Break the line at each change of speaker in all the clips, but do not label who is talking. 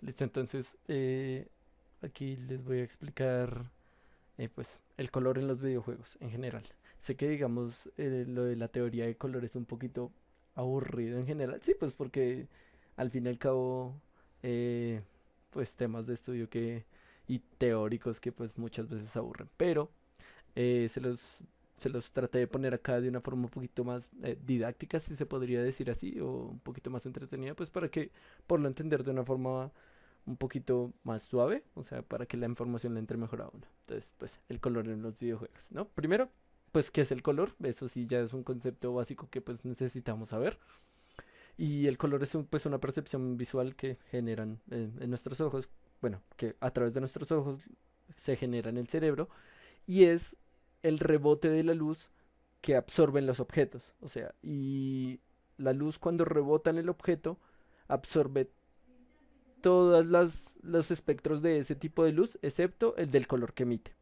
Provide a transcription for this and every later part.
Listo, entonces aquí les voy a explicar pues el color en los videojuegos en general. Sé que digamos lo de la teoría de color es un poquito aburrido en general, sí, pues porque al fin y al cabo eh, pues temas de estudio que y teóricos que pues muchas veces aburren, pero eh, se los se los traté de poner acá de una forma un poquito más didáctica, si se podría decir así, o un poquito más entretenida, pues para que por lo entender de una forma un poquito más suave, o sea, para que la información le entre mejor a uno. Entonces, pues, el color en los videojuegos, ¿no? Primero, pues, ¿qué es el color? Eso sí ya es un concepto básico que pues necesitamos saber. Y el color es pues una percepción visual que generan en nuestros ojos, bueno, que a través de nuestros ojos se genera en el cerebro y es el rebote de la luz que absorben los objetos, o sea, y la luz cuando rebota en el objeto absorbe todas los espectros de ese tipo de luz, excepto el del color que emite.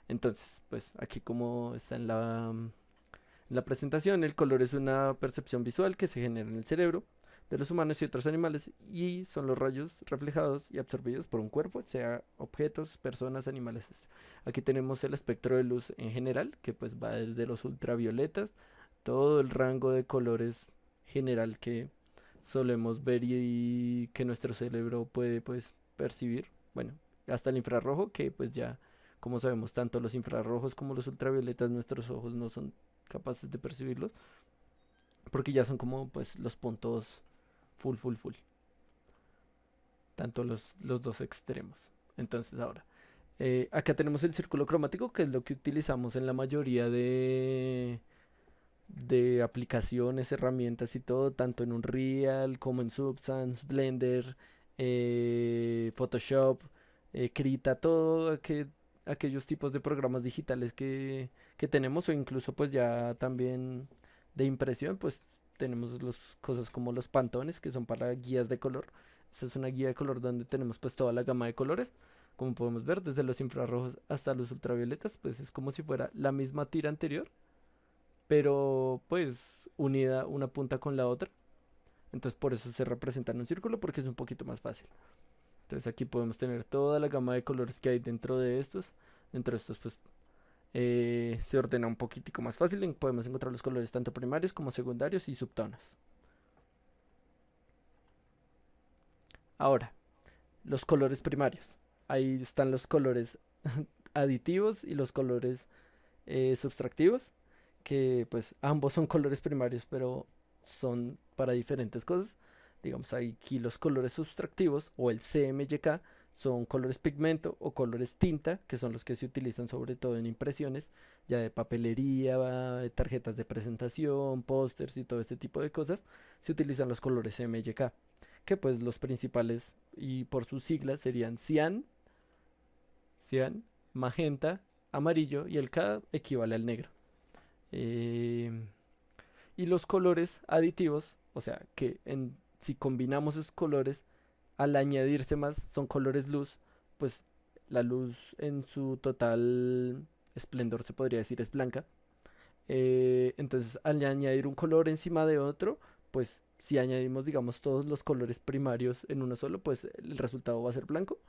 Entonces, pues aquí como está en la presentación, el color es una percepción visual que se genera en el cerebro de los humanos y otros animales y son los rayos reflejados y absorbidos por un cuerpo, sea objetos, personas, animales. Aquí tenemos el espectro de luz en general, que pues va desde los ultravioletas, todo el rango de colores general que solemos ver y que nuestro cerebro puede pues percibir. Bueno, hasta el infrarrojo, que pues ya, como sabemos, tanto los infrarrojos como los ultravioletas, nuestros ojos no son capaces de percibirlos, porque ya son como pues los puntos full, tanto los dos extremos. Entonces ahora, acá tenemos el círculo cromático, que es lo que utilizamos en la mayoría de aplicaciones, herramientas y todo, tanto en Unreal como en Substance, Blender, Photoshop, Krita, aquellos tipos de programas digitales que tenemos o incluso pues ya también de impresión, pues tenemos las cosas como los pantones que son para guías de color. Esta es una guía de color donde tenemos pues toda la gama de colores. Como podemos ver, desde los infrarrojos hasta los ultravioletas, pues es como si fuera la misma tira anterior, pero pues unida una punta con la otra. Entonces por eso se representa en un círculo porque es un poquito más fácil. Entonces aquí podemos tener toda la gama de colores que hay dentro de estos. Dentro de estos pues se ordena un poquitico más fácil. Podemos encontrar los colores tanto primarios como secundarios y subtonos. Ahora, los colores primarios. Ahí están los colores aditivos y los colores subtractivos, que pues ambos son colores primarios, pero son para diferentes cosas. Digamos, hay aquí los colores subtractivos o el CMYK son colores pigmento o colores tinta, que son los que se utilizan sobre todo en impresiones, ya de papelería, de tarjetas de presentación, pósters y todo este tipo de cosas. Se utilizan los colores CMYK, que pues los principales y por sus siglas serían cian, magenta, amarillo y el K equivale al negro. Eh, y los colores aditivos, o sea, si combinamos esos colores, al añadirse más, son colores luz, pues la luz en su total esplendor se podría decir es blanca. Entonces, al añadir un color encima de otro, pues si añadimos, digamos, todos los colores primarios en uno solo, pues el resultado va a ser blanco,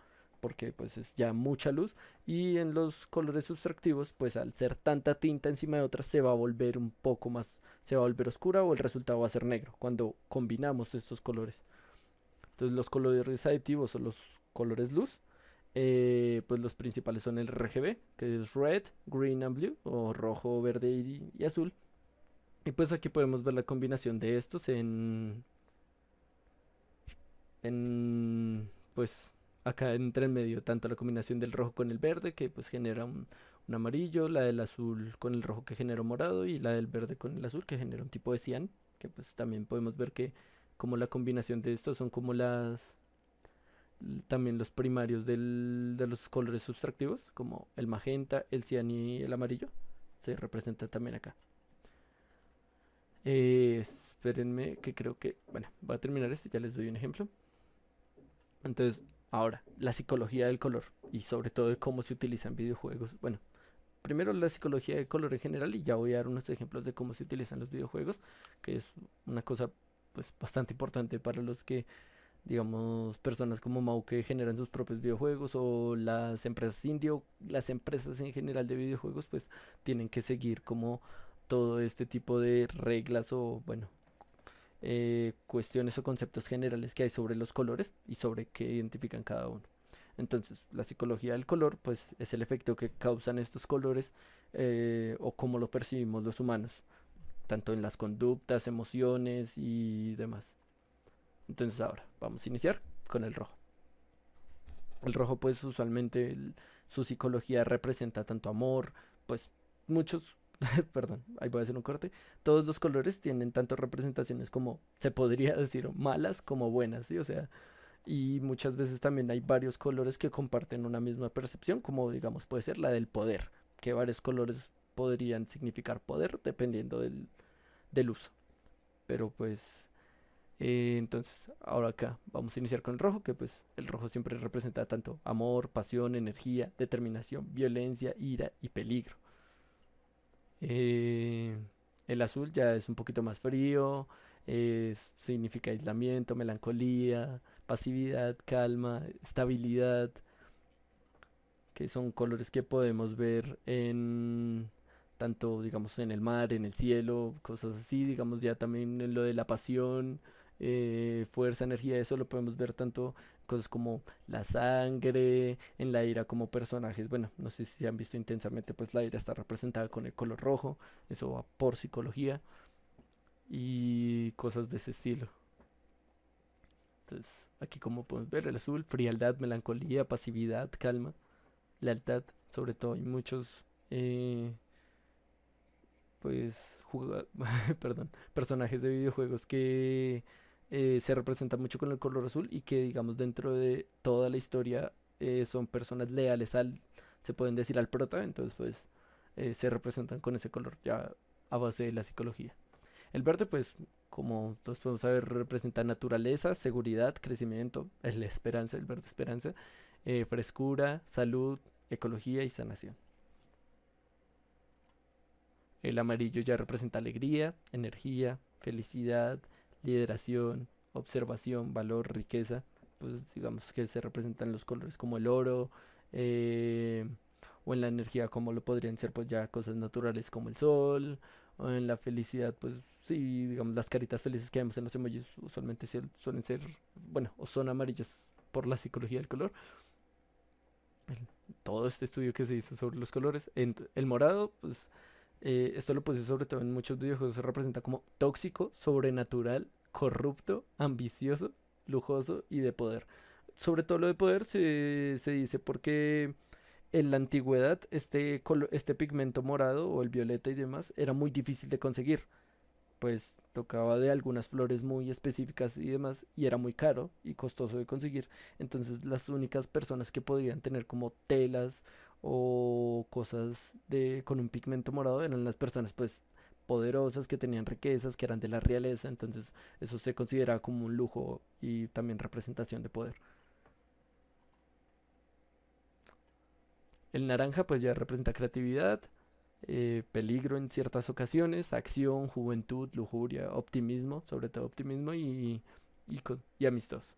porque pues es ya mucha luz. Y en los colores sustractivos, pues al ser tanta tinta encima de otra, se va a volver un poco más, se va a volver oscura o el resultado va a ser negro cuando combinamos estos colores. Entonces, los colores aditivos o los colores luz pues los principales son el RGB, que es Red, Green and Blue, o rojo, verde y azul. Y pues aquí podemos ver la combinación de estos pues acá entre en medio, tanto la combinación del rojo con el verde, que pues genera un amarillo, la del azul con el rojo que genera un morado, y la del verde con el azul que genera un tipo de cian, que pues también podemos ver que como la combinación de estos son como también los primarios de los colores subtractivos, como el magenta, el cian y el amarillo, se representan también acá. Espérenme, que creo que, bueno, voy a terminar este, ya les doy un ejemplo. Entonces, ahora, la psicología del color y sobre todo de cómo se utiliza en videojuegos. Bueno, primero la psicología del color en general y ya voy a dar unos ejemplos de cómo se utilizan los videojuegos, que es una cosa pues bastante importante para los que digamos, personas como Mau que generan sus propios videojuegos o las empresas indie o las empresas en general de videojuegos, pues tienen que seguir como todo este tipo de reglas o, bueno, cuestiones o conceptos generales que hay sobre los colores y sobre qué identifican cada uno. Entonces, la psicología del color, pues es el efecto que causan estos colores o cómo lo percibimos los humanos, tanto en las conductas, emociones y demás. Entonces ahora vamos a iniciar con el rojo. El rojo pues usualmente su psicología representa tanto amor, pues muchos, perdón, ahí voy a hacer un corte, todos los colores tienen tanto representaciones como se podría decir malas como buenas, ¿sí? O sea, y muchas veces también hay varios colores que comparten una misma percepción, como digamos puede ser la del poder, que varios colores podrían significar poder dependiendo del uso. Pero pues entonces, ahora acá vamos a iniciar con el rojo, que pues el rojo siempre representa tanto amor, pasión, energía, determinación, violencia, ira y peligro. Eh, el azul ya es un poquito más frío, significa aislamiento, melancolía, pasividad, calma, estabilidad, que son colores que podemos ver en tanto, digamos, en el mar, en el cielo, cosas así, digamos, ya también en lo de la pasión, fuerza, energía, eso lo podemos ver tanto cosas como la sangre, en la ira como personajes, bueno, no sé si han visto intensamente, pues la ira está representada con el color rojo, eso va por psicología y cosas de ese estilo. Entonces, aquí como podemos ver, el azul, frialdad, melancolía, pasividad, calma, lealtad, sobre todo hay muchos pues perdón, personajes de videojuegos que se representan mucho con el color azul y que digamos dentro de toda la historia son personas leales al, se pueden decir al prota, entonces pues se representan con ese color ya a base de la psicología. El verde pues como todos podemos saber representa naturaleza, seguridad, crecimiento, es la esperanza, el verde esperanza, frescura, salud, ecología y sanación. El amarillo ya representa alegría, energía, felicidad, lideración, observación, valor, riqueza. Pues digamos que se representan los colores como el oro, eh, o en la energía como lo podrían ser pues ya cosas naturales como el sol, o en la felicidad pues sí, digamos las caritas felices que vemos en los emojis usualmente suelen ser, bueno, o son amarillas por la psicología del color. Todo este estudio que se hizo sobre los colores. El morado, pues esto lo puse sobre todo en muchos videojuegos, se representa como tóxico, sobrenatural, corrupto, ambicioso, lujoso y de poder. Sobre todo lo de poder se dice porque en la antigüedad este pigmento morado o el violeta y demás era muy difícil de conseguir, pues tocaba de algunas flores muy específicas y demás, y era muy caro y costoso de conseguir. Entonces las únicas personas que podían tener como telas o cosas de con un pigmento morado eran las personas pues poderosas que tenían riquezas, que eran de la realeza, entonces eso se considera como un lujo y también representación de poder. El naranja pues ya representa creatividad, peligro en ciertas ocasiones, acción, juventud, lujuria, optimismo, sobre todo optimismo y amistoso.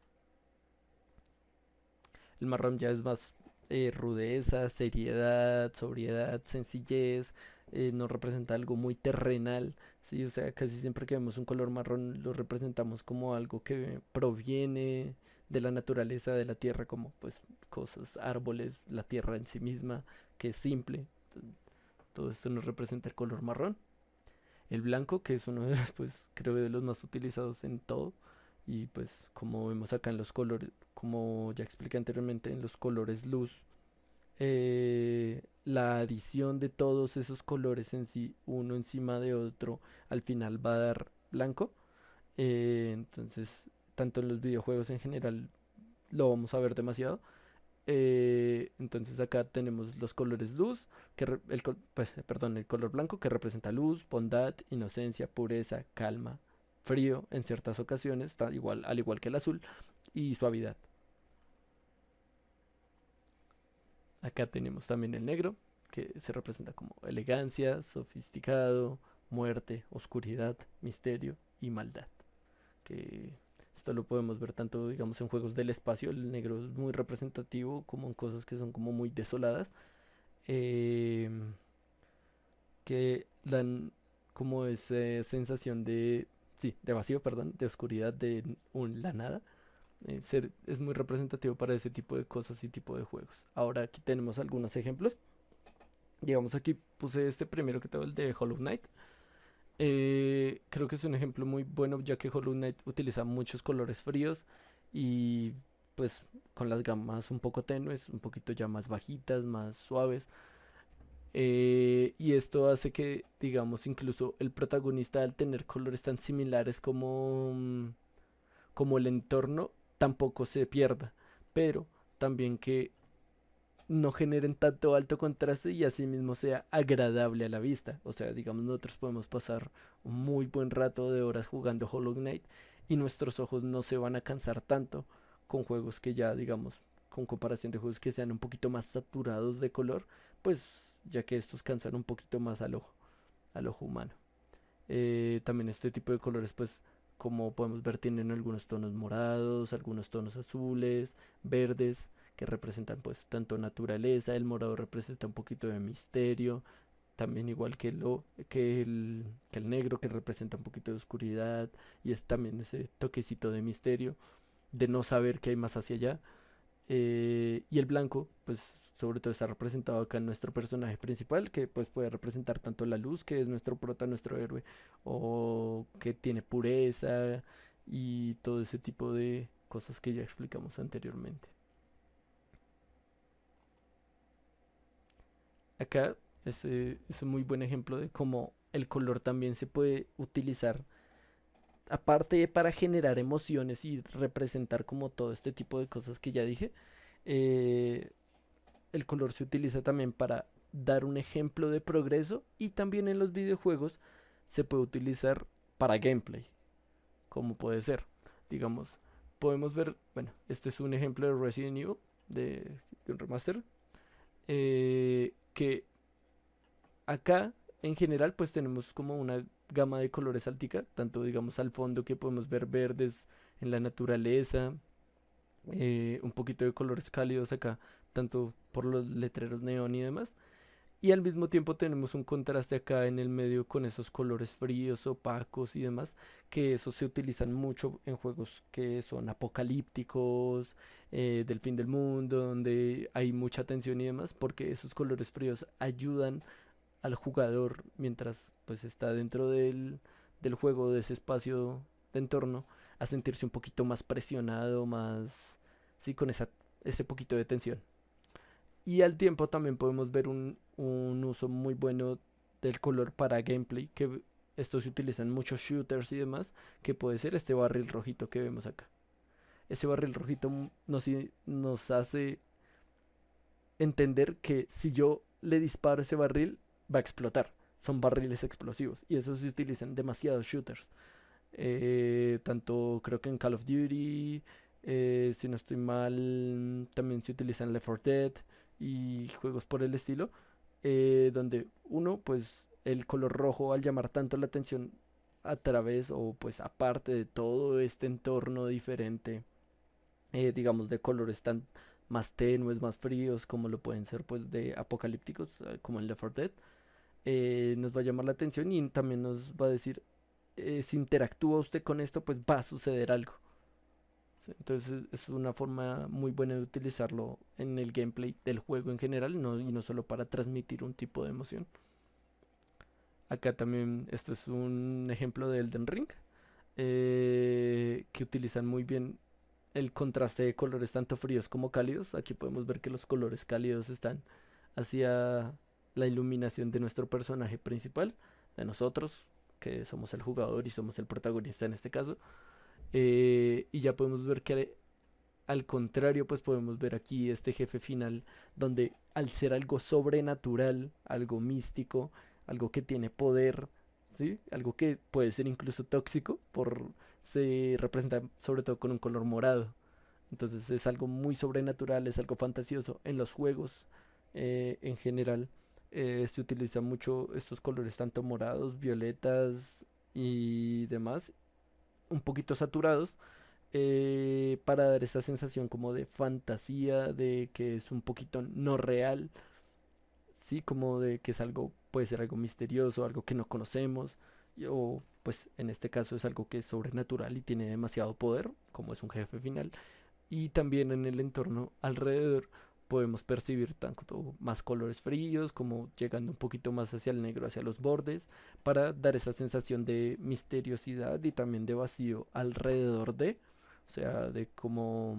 El marrón ya es más rudeza, seriedad, sobriedad, sencillez, nos representa algo muy terrenal, ¿sí? O sea, casi siempre que vemos un color marrón lo representamos como algo que proviene de la naturaleza, de la tierra, como pues cosas, árboles, la tierra en sí misma, que es simple. Todo esto nos representa el color marrón. El blanco, que es uno de los, pues creo de los más utilizados en todo. Y pues como vemos acá en los colores, como ya expliqué anteriormente, en los colores luz, la adición de todos esos colores en sí, uno encima de otro, al final va a dar blanco. Entonces, tanto en los videojuegos en general lo vamos a ver demasiado. Entonces acá tenemos los colores luz, pues, perdón, el color blanco que representa luz, bondad, inocencia, pureza, calma, frío en ciertas ocasiones, igual, al igual que el azul, y suavidad. Acá tenemos también el negro, que se representa como elegancia, sofisticado, muerte, oscuridad, misterio y maldad. Que Esto lo podemos ver tanto, digamos, en juegos del espacio, el negro es muy representativo, como en cosas que son como muy desoladas, em, que dan como esa sensación de, sí, de vacío, perdón, de oscuridad, de la nada. Es muy representativo para ese tipo de cosas y tipo de juegos. Ahora aquí tenemos algunos ejemplos. Digamos, aquí puse este primero que todo, el de Hollow Knight. Creo que es un ejemplo muy bueno, ya que Hollow Knight utiliza muchos colores fríos y pues con las gamas un poco tenues, un poquito ya más bajitas, más suaves. Y esto hace que, digamos, incluso el protagonista, al tener colores tan similares como, como el entorno, tampoco se pierda. Pero también que no generen tanto alto contraste y asimismo sea agradable a la vista. O sea, digamos, nosotros podemos pasar un muy buen rato de horas jugando Hollow Knight y nuestros ojos no se van a cansar tanto con juegos que ya, digamos, con comparación de juegos que sean un poquito más saturados de color, pues ya que estos cansan un poquito más al ojo humano. También este tipo de colores, pues, como podemos ver, tienen algunos tonos morados, algunos tonos azules, verdes, que representan pues tanto naturaleza, el morado representa un poquito de misterio, también igual que el negro que representa un poquito de oscuridad y es también ese toquecito de misterio, de no saber qué hay más hacia allá. Y el blanco, pues sobre todo está representado acá en nuestro personaje principal, que pues puede representar tanto la luz, que es nuestro prota, nuestro héroe, o que tiene pureza y todo ese tipo de cosas que ya explicamos anteriormente. Acá es un muy buen ejemplo de cómo el color también se puede utilizar, aparte de para generar emociones y representar como todo este tipo de cosas que ya dije. eh, el color se utiliza también para dar un ejemplo de progreso y también en los videojuegos se puede utilizar para gameplay, como puede ser. Digamos, podemos ver, bueno, este es un ejemplo de Resident Evil, de un remaster, que acá en general pues tenemos como una gama de colores altica, tanto digamos al fondo que podemos ver verdes en la naturaleza, un poquito de colores cálidos acá, tanto por los letreros neón y demás. Y al mismo tiempo tenemos un contraste acá en el medio con esos colores fríos, opacos y demás, que esos se utilizan mucho en juegos que son apocalípticos, del fin del mundo, donde hay mucha tensión y demás, porque esos colores fríos ayudan al jugador mientras pues está dentro del juego, de ese espacio de entorno, a sentirse un poquito más presionado, más, sí, con ese poquito de tensión. Y al tiempo también podemos ver un uso muy bueno del color para gameplay, que esto se utiliza en muchos shooters y demás, que puede ser este barril rojito que vemos acá. Ese barril rojito nos hace entender que si yo le disparo ese barril, va a explotar. Son barriles explosivos y eso se utiliza en demasiados shooters. Tanto creo que en Call of Duty, si no estoy mal, también se utiliza en Left 4 Dead y juegos por el estilo, donde uno, pues el color rojo al llamar tanto la atención a través o pues aparte de todo este entorno diferente, digamos de colores tan más tenues, más fríos, como lo pueden ser pues de apocalípticos, como en Left 4 Dead, nos va a llamar la atención y también nos va a decir, si interactúa usted con esto, pues va a suceder algo. ¿Sí? Entonces es una forma muy buena de utilizarlo en el gameplay del juego en general, y no solo para transmitir un tipo de emoción. Acá también esto es un ejemplo de Elden Ring, que utilizan muy bien el contraste de colores tanto fríos como cálidos. Aquí podemos ver que los colores cálidos están hacia la iluminación de nuestro personaje principal, de nosotros, que somos el jugador y somos el protagonista en este caso. Y ya podemos ver que al contrario, pues podemos ver aquí este jefe final, donde al ser algo sobrenatural, algo místico, algo que tiene poder, ¿sí? Algo que puede ser incluso tóxico, se representa sobre todo con un color morado. Entonces es algo muy sobrenatural, es algo fantasioso. En los juegos, en general, se utilizan mucho estos colores, tanto morados, violetas y demás, un poquito saturados, para dar esa sensación como de fantasía, de que es un poquito no real, sí, como de que es algo, puede ser algo misterioso, algo que no conocemos, o pues en este caso es algo que es sobrenatural y tiene demasiado poder, como es un jefe final, y también en el entorno alrededor podemos percibir tanto más colores fríos como llegando un poquito más hacia el negro, hacia los bordes, para dar esa sensación de misteriosidad y también de vacío alrededor de, o sea, de como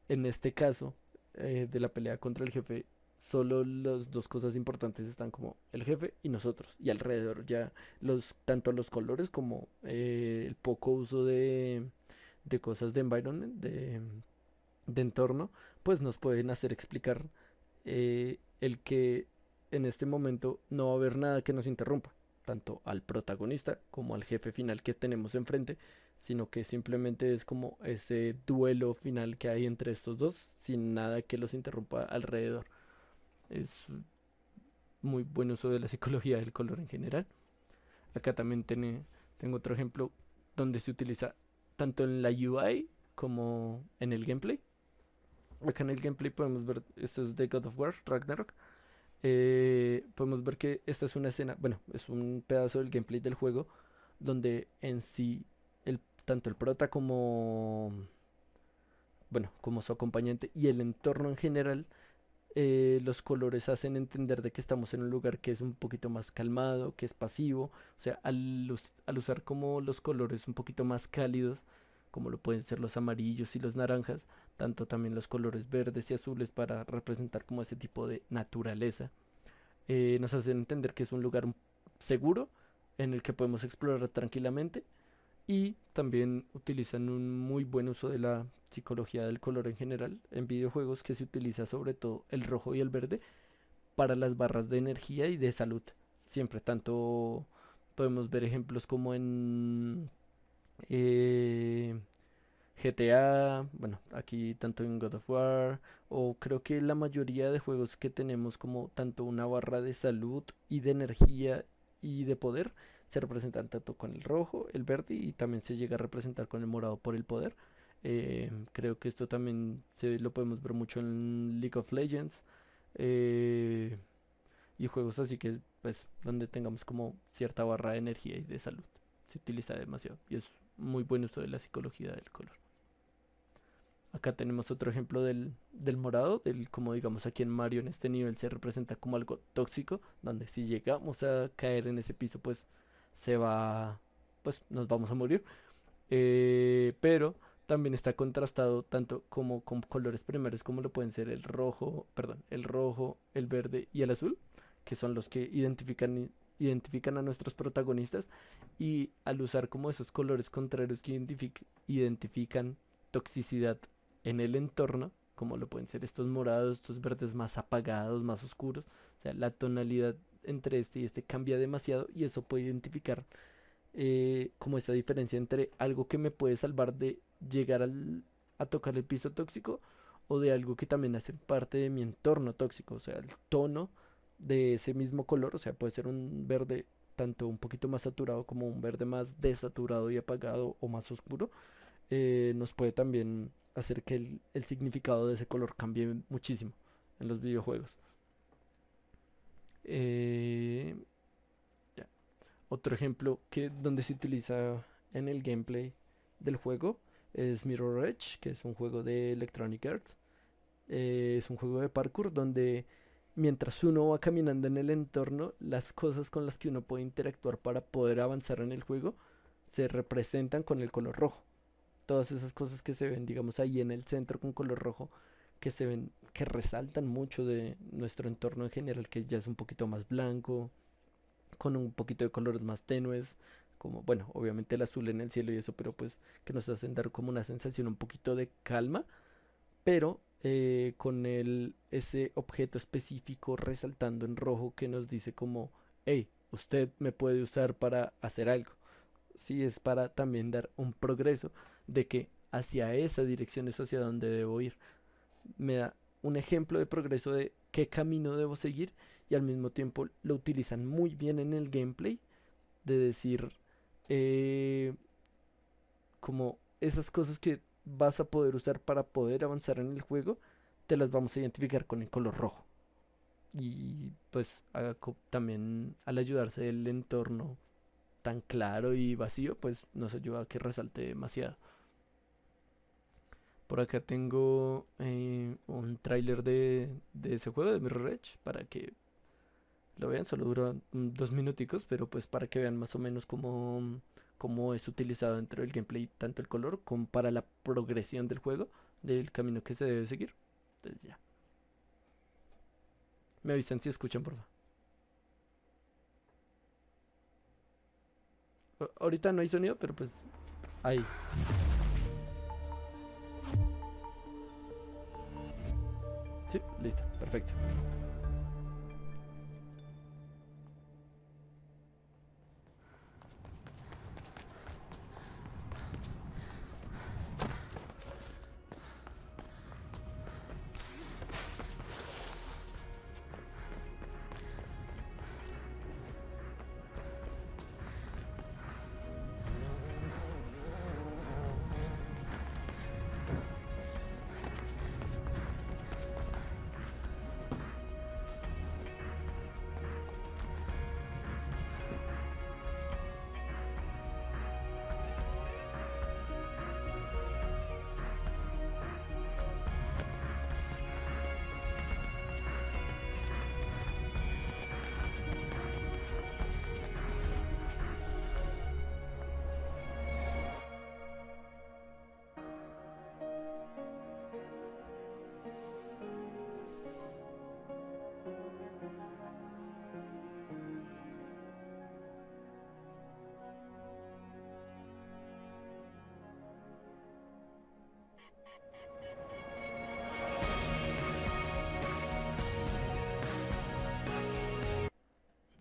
en este caso de la pelea contra el jefe, solo las dos cosas importantes están como el jefe y nosotros, y alrededor ya tanto los colores como el poco uso de cosas de environment, de entorno, pues nos pueden hacer explicar el que en este momento no va a haber nada que nos interrumpa, tanto al protagonista como al jefe final que tenemos enfrente, sino que simplemente es como ese duelo final que hay entre estos dos, sin nada que los interrumpa alrededor. Es muy buen uso de la psicología del color en general. Acá también tengo otro ejemplo donde se utiliza tanto en la UI como en el gameplay. Acá en el gameplay podemos ver, esto es de God of War, Ragnarok. Podemos ver que esta es una escena, bueno, es un pedazo del gameplay del juego donde en sí tanto el prota como, bueno, como su acompañante y el entorno en general, los colores hacen entender de que estamos en un lugar que es un poquito más calmado, que es pasivo, o sea, al usar como los colores un poquito más cálidos, como lo pueden ser los amarillos y los naranjas, tanto también los colores verdes y azules para representar como ese tipo de naturaleza, nos hacen entender que es un lugar seguro en el que podemos explorar tranquilamente y también utilizan un muy buen uso de la psicología del color en general en videojuegos que se utiliza sobre todo el rojo y el verde para las barras de energía y de salud. Siempre tanto podemos ver ejemplos como en GTA, bueno, aquí tanto en God of War, o creo que la mayoría de juegos que tenemos como tanto una barra de salud y de energía y de poder, se representan tanto con el rojo, el verde y también se llega a representar con el morado por el poder. Creo que esto también lo podemos ver mucho en League of Legends eh, y juegos así que, pues, donde tengamos como cierta barra de energía y de salud. Se utiliza demasiado y es muy buen uso de la psicología del color. Acá tenemos otro ejemplo del morado, del como digamos aquí en Mario en este nivel se representa como algo tóxico, donde si llegamos a caer en ese piso pues se va, pues nos vamos a morir. Pero también está contrastado tanto como con colores primarios como lo pueden ser el rojo, perdón, el rojo, el verde y el azul, que son los que identifican a nuestros protagonistas y al usar como esos colores contrarios que identifican toxicidad en el entorno, como lo pueden ser estos morados, estos verdes más apagados, más oscuros, o sea, la tonalidad entre este y este cambia demasiado y eso puede identificar como esta diferencia entre algo que me puede salvar de llegar a tocar el piso tóxico o de algo que también hace parte de mi entorno tóxico, o sea, el tono de ese mismo color, o sea, puede ser un verde tanto un poquito más saturado como un verde más desaturado y apagado o más oscuro, nos puede también hacer que el significado de ese color cambie muchísimo en los videojuegos. Eh, ya. Otro ejemplo que donde se utiliza en el gameplay del juego es Mirror Edge, que es un juego de Electronic Arts. Es un juego de parkour donde mientras uno va caminando en el entorno, las cosas con las que uno puede interactuar para poder avanzar en el juego se representan con el color rojo. Todas esas cosas que se ven, digamos, ahí en el centro con color rojo, que se ven, que resaltan mucho de nuestro entorno en general, que ya es un poquito más blanco, con un poquito de colores más tenues, como, bueno, obviamente el azul en el cielo y eso, pero pues que nos hacen dar como una sensación un poquito de calma, pero con ese objeto específico resaltando en rojo que nos dice como, hey, usted me puede usar para hacer algo. Sí, es para también dar un progreso de que hacia esa dirección es hacia donde debo ir. Me da un ejemplo de progreso de qué camino debo seguir y al mismo tiempo lo utilizan muy bien en el gameplay de decir eh, como esas cosas que vas a poder usar para poder avanzar en el juego, te las vamos a identificar con el color rojo. Y pues también al ayudarse el entorno tan claro y vacío, pues nos ayuda a que resalte demasiado. Por acá tengo un tráiler de ese juego de Mirror Edge para que lo vean. Solo dura 2 minuticos, pero pues para que vean más o menos cómo es utilizado dentro del gameplay, tanto el color como para la progresión del juego, del camino que se debe seguir. Entonces ya. Me avisan si escuchan, por favor. Ahorita no hay sonido, pero pues ahí. Sí, listo, perfecto.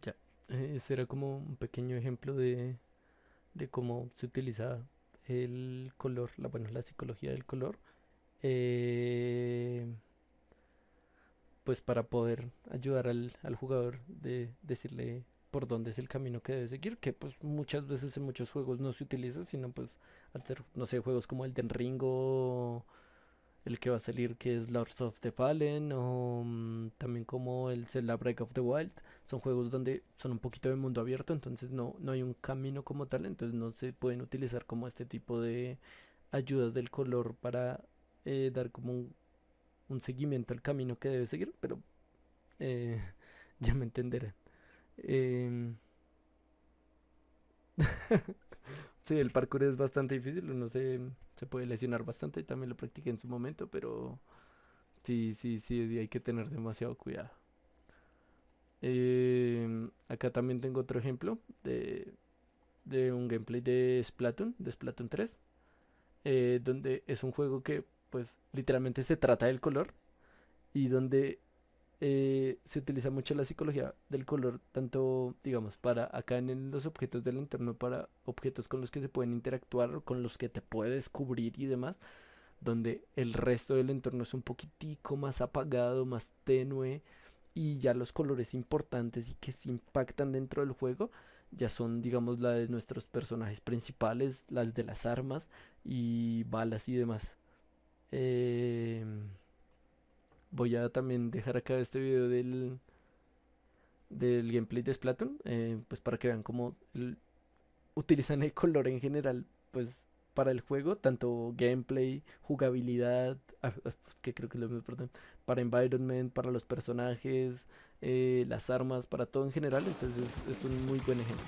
Ya. Ese era como un pequeño ejemplo de cómo se utiliza el color, bueno, la psicología del color, eh, pues para poder ayudar al jugador de decirle por dónde es el camino que debe seguir, que pues muchas veces en muchos juegos no se utiliza, sino pues al ser, no sé, juegos como el Den Ring o el que va a salir que es Lords of the Fallen o también como el Zelda Breath of the Wild. Son juegos donde son un poquito de mundo abierto, entonces no hay un camino como tal, entonces no se pueden utilizar como este tipo de ayudas del color para dar como un seguimiento al camino que debe seguir, pero eh, ya me entenderán. Em, sí, el parkour es bastante difícil, uno se puede lesionar bastante, también lo practiqué en su momento, pero sí, hay que tener demasiado cuidado. Acá también tengo otro ejemplo de un gameplay de Splatoon 3, donde es un juego que pues literalmente se trata del color y donde se utiliza mucho la psicología del color, tanto digamos para acá en los objetos del entorno, para objetos con los que se pueden interactuar, con los que te puedes cubrir y demás, donde el resto del entorno es un poquitico más apagado, más tenue, y ya los colores importantes y que se impactan dentro del juego ya son, digamos, la de nuestros personajes principales, las de las armas y balas y demás. Em, Voy a también dejar acá este video del gameplay de Splatoon, pues para que vean cómo utilizan el color en general, pues para el juego, tanto gameplay, jugabilidad, que creo que es lo mismo, perdón, para environment, para los personajes, las armas, para todo en general, entonces es un muy buen ejemplo.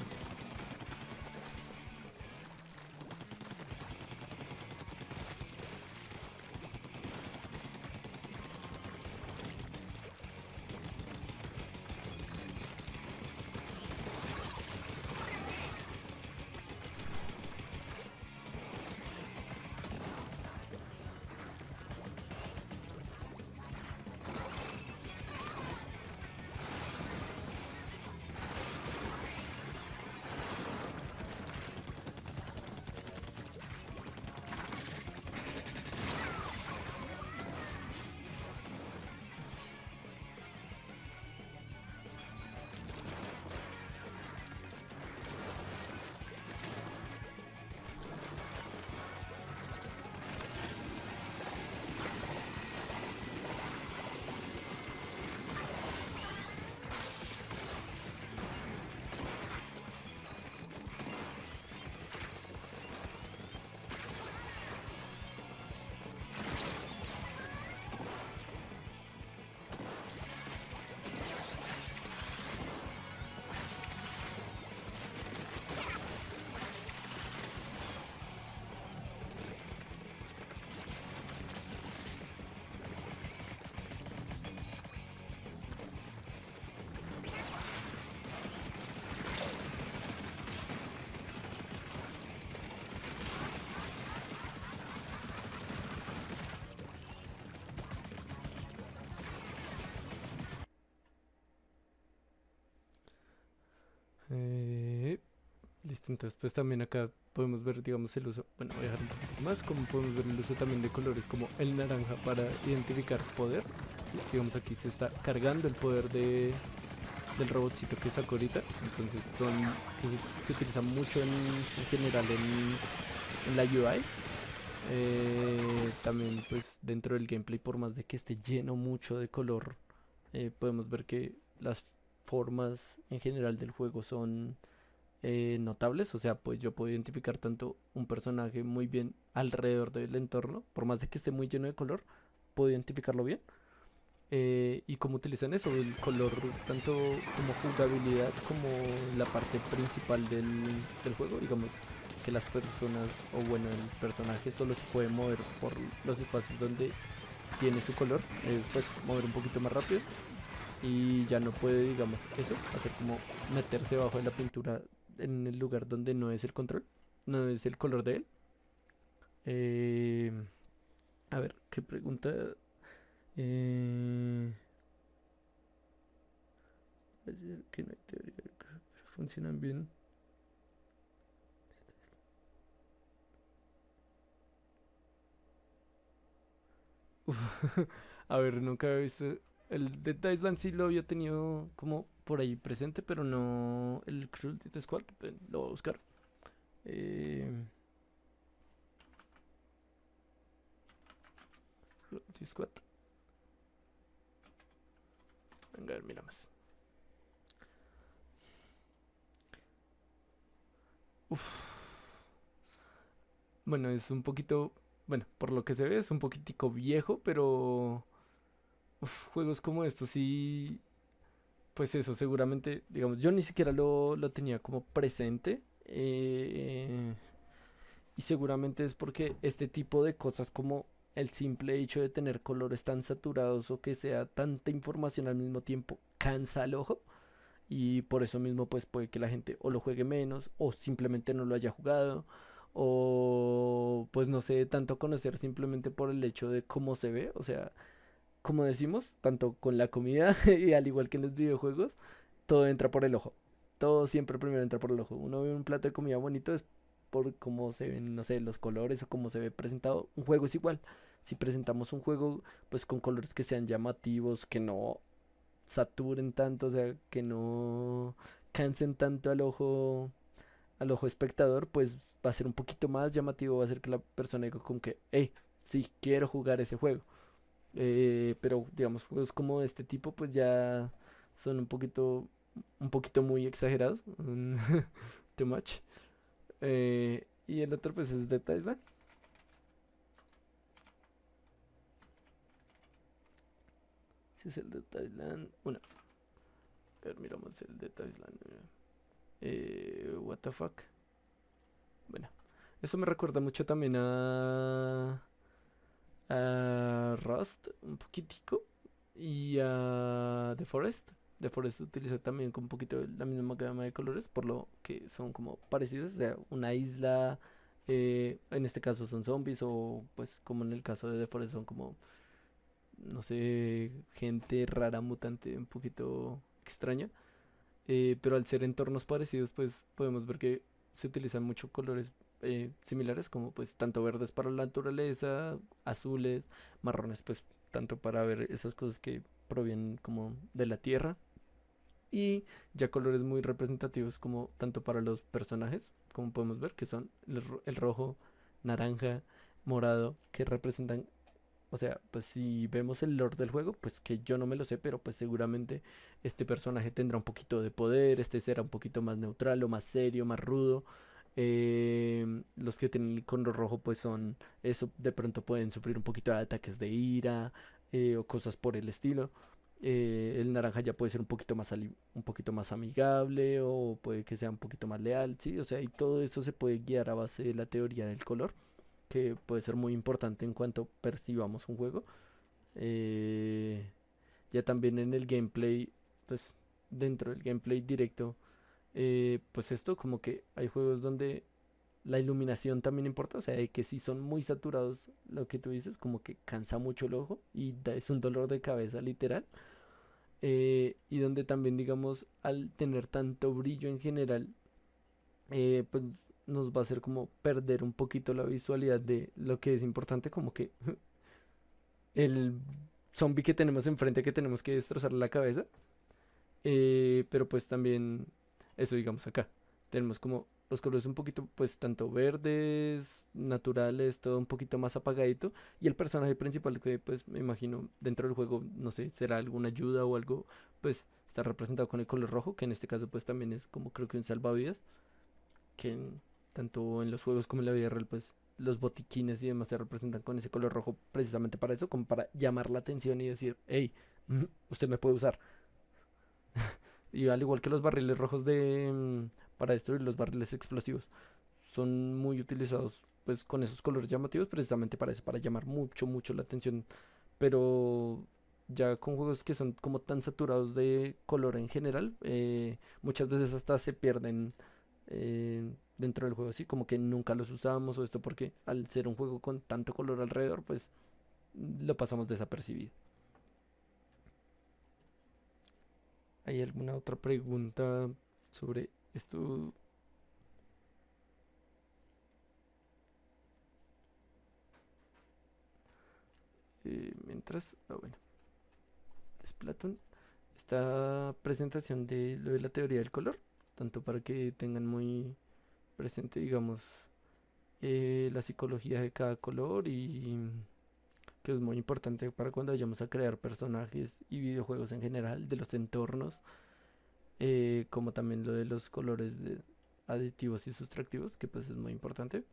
Listo, entonces pues también acá podemos ver, digamos, el uso, bueno, voy a dejar un poquito más, como podemos ver el uso también de colores como el naranja para identificar poder. ¿Sí? Digamos, aquí se está cargando el poder del robotcito que sacó ahorita, entonces son que se utiliza mucho en general en la UI. También pues dentro del gameplay, por más de que esté lleno mucho de color, podemos ver que las formas en general del juego son notables. O sea, pues yo puedo identificar tanto un personaje muy bien alrededor del entorno, por más de que esté muy lleno de color, puedo identificarlo bien. Y cómo utilizan eso, el color, tanto como jugabilidad como la parte principal del juego, digamos que las personas, o bueno, el personaje solo se puede mover por los espacios donde tiene su color, pues mover un poquito más rápido y ya no puede, digamos, eso, hacer como meterse bajo de la pintura en el lugar donde no es el control, no es el color de él. Eh, a ver, ¿qué pregunta? Eh, Ayer que no hay teoría, pero funcionan bien. Uf, a ver, nunca había visto. El Dead Island sí lo había tenido como por ahí presente, pero no el Cruelty Squad. Lo voy a buscar. Eh, Cruelty Squad. Venga, a ver, miramos. Uf, bueno, es un poquito. Bueno, por lo que se ve, es un poquitico viejo, pero. Uf, juegos como estos sí. Pues eso, seguramente, digamos, yo ni siquiera lo tenía como presente. Y seguramente es porque este tipo de cosas como el simple hecho de tener colores tan saturados o que sea tanta información al mismo tiempo cansa al ojo y por eso mismo pues puede que la gente o lo juegue menos o simplemente no lo haya jugado o pues no sé tanto conocer simplemente por el hecho de cómo se ve, o sea, como decimos, tanto con la comida y al igual que en los videojuegos, todo entra por el ojo. Todo siempre primero entra por el ojo. Uno ve un plato de comida bonito es por cómo se ven, no sé, los colores o cómo se ve presentado. Un juego es igual. Si presentamos un juego pues con colores que sean llamativos, que no saturen tanto, o sea, que no cansen tanto al ojo espectador, pues va a ser un poquito más llamativo, va a ser que la persona diga como que, hey, sí, quiero jugar ese juego. Pero digamos, juegos como este tipo, pues ya son un poquito muy exagerados. Too much. Y el otro, pues es de Island. Si es el de Thailand. Bueno, a ver, miramos el de Thailand. What the fuck. Bueno, eso me recuerda mucho también a Rust, un poquitico. Y a The Forest. The Forest utiliza también con un poquito la misma gama de colores, por lo que son como parecidos. O sea, una isla, en este caso son zombies, o pues como en el caso de The Forest son como, no sé, gente rara, mutante, un poquito extraña. Pero al ser entornos parecidos, pues podemos ver que se utilizan muchos colores similares, como pues tanto verdes para la naturaleza, azules, marrones, pues tanto para ver esas cosas que provienen como de la tierra, y ya colores muy representativos como tanto para los personajes, como podemos ver, que son el rojo, naranja, morado, que representan, o sea, pues si vemos el lore del juego, pues que yo no me lo sé, pero pues seguramente este personaje tendrá un poquito de poder, este será un poquito más neutral o más serio, más rudo. Los que tienen el icono rojo pues son eso, de pronto pueden sufrir un poquito de ataques de ira, o cosas por el estilo. El naranja ya puede ser un poquito más un poquito más amigable o puede que sea un poquito más leal, sí, o sea, y todo eso se puede guiar a base de la teoría del color, que puede ser muy importante en cuanto percibamos un juego. Eh, ya también en el gameplay, pues dentro del gameplay directo, pues esto como que hay juegos donde la iluminación también importa, o sea, de que si son muy saturados, lo que tú dices, como que cansa mucho el ojo y es un dolor de cabeza literal. Y donde también, digamos, al tener tanto brillo en general, pues nos va a hacer como perder un poquito la visualidad de lo que es importante, como que el zombie que tenemos enfrente que tenemos que destrozar la cabeza. Pero pues también eso digamos acá. Tenemos como los colores un poquito pues tanto verdes, naturales, todo un poquito más apagadito. Y el personaje principal que pues me imagino dentro del juego, no sé, será alguna ayuda o algo, pues está representado con el color rojo, que en este caso pues también es como creo que un salvavidas, que tanto en los juegos como en la vida real pues los botiquines y demás se representan con ese color rojo precisamente para eso, como para llamar la atención y decir, hey, usted me puede usar. Y al igual que los barriles rojos para destruir los barriles explosivos, son muy utilizados pues con esos colores llamativos precisamente para eso, para llamar mucho, mucho la atención. Pero ya con juegos que son como tan saturados de color en general, muchas veces hasta se pierden dentro del juego, así como que nunca los usamos o esto porque al ser un juego con tanto color alrededor, pues lo pasamos desapercibido. ¿Hay alguna otra pregunta sobre esto? Mientras, bueno, Splatoon, esta presentación de lo de la teoría del color, tanto para que tengan muy presente, digamos, la psicología de cada color y que es muy importante para cuando vayamos a crear personajes y videojuegos en general, de los entornos, como también lo de los colores aditivos y sustractivos, que pues es muy importante.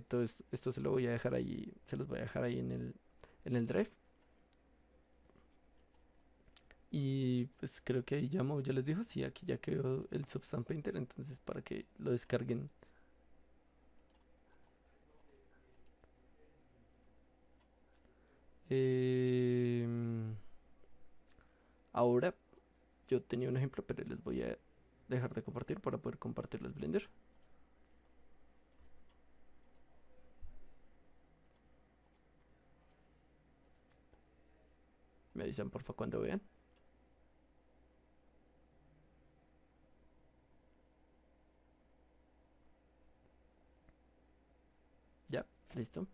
Todo esto se lo voy a dejar ahí, se los voy a dejar ahí en el Drive. Y pues creo que ahí ya les dijo, sí, aquí ya quedó el Substance Painter, entonces para que lo descarguen. Em, Ahora yo tenía un ejemplo, pero les voy a dejar de compartir para poder compartirles Blender. Me avisan porfa cuando vean. Ya, listo.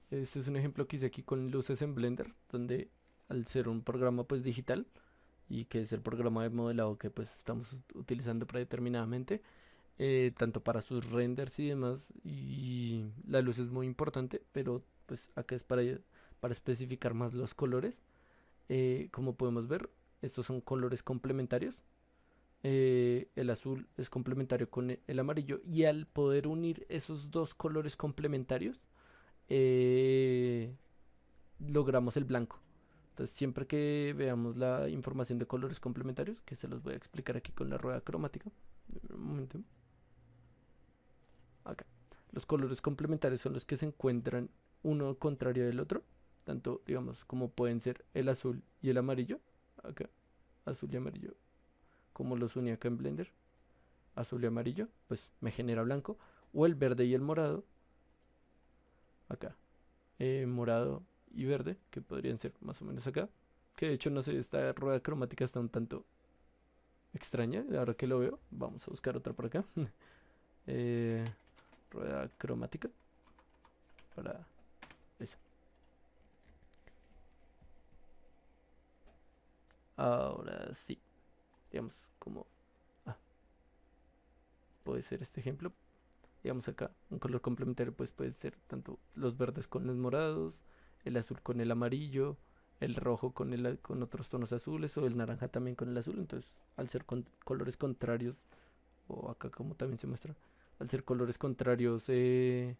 Este es un ejemplo que hice aquí con luces en Blender, donde al ser un programa pues digital y que es el programa de modelado que pues estamos utilizando predeterminadamente, tanto para sus renders y demás. Y la luz es muy importante, pero pues acá es para especificar más los colores. Como podemos ver, estos son colores complementarios. El azul es complementario con el amarillo y al poder unir esos dos colores complementarios, eh, logramos el blanco. Entonces, siempre que veamos la información de colores complementarios, que se los voy a explicar aquí con la rueda cromática, un momento. Acá. Los colores complementarios son los que se encuentran uno contrario del otro, tanto digamos como pueden ser el azul y el amarillo, acá, azul y amarillo, como los uní acá en Blender, azul y amarillo, pues me genera blanco, o el verde y el morado, acá, morado y verde, que podrían ser más o menos acá, que de hecho no sé, esta rueda cromática está un tanto extraña, ahora que lo veo, vamos a buscar otra por acá, eh, rueda cromática, para eso. Ahora sí, digamos, como ah, puede ser este ejemplo. Digamos acá, un color complementario pues puede ser tanto los verdes con los morados, el azul con el amarillo, el rojo con otros tonos azules o el naranja también con el azul. Entonces, al ser colores contrarios, o acá como también se muestra, al ser colores contrarios en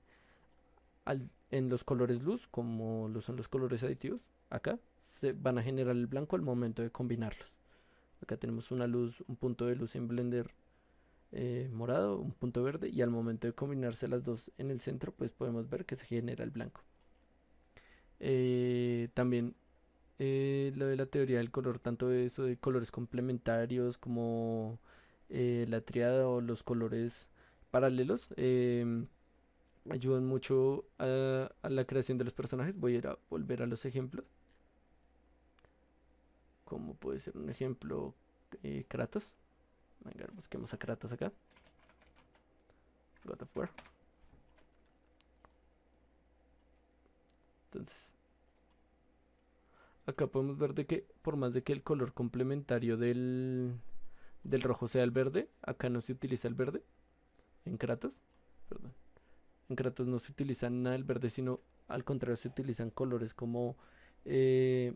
los colores luz, como lo son los colores aditivos, acá se van a generar el blanco al momento de combinarlos. Acá tenemos una luz, un punto de luz en Blender morado, un punto verde y al momento de combinarse las dos en el centro pues podemos ver que se genera el blanco. También lo de la teoría del color, tanto de eso de colores complementarios como la triada o los colores paralelos, ayudan mucho a la creación de los personajes. Voy a ir a volver a los ejemplos, como puede ser un ejemplo Kratos. Venga, busquemos a Kratos acá. God of War. Entonces, acá podemos ver de que por más de que el color complementario del rojo sea el verde, acá no se utiliza el verde. En Kratos, perdón. En Kratos no se utiliza nada del verde, sino al contrario se utilizan colores como eh,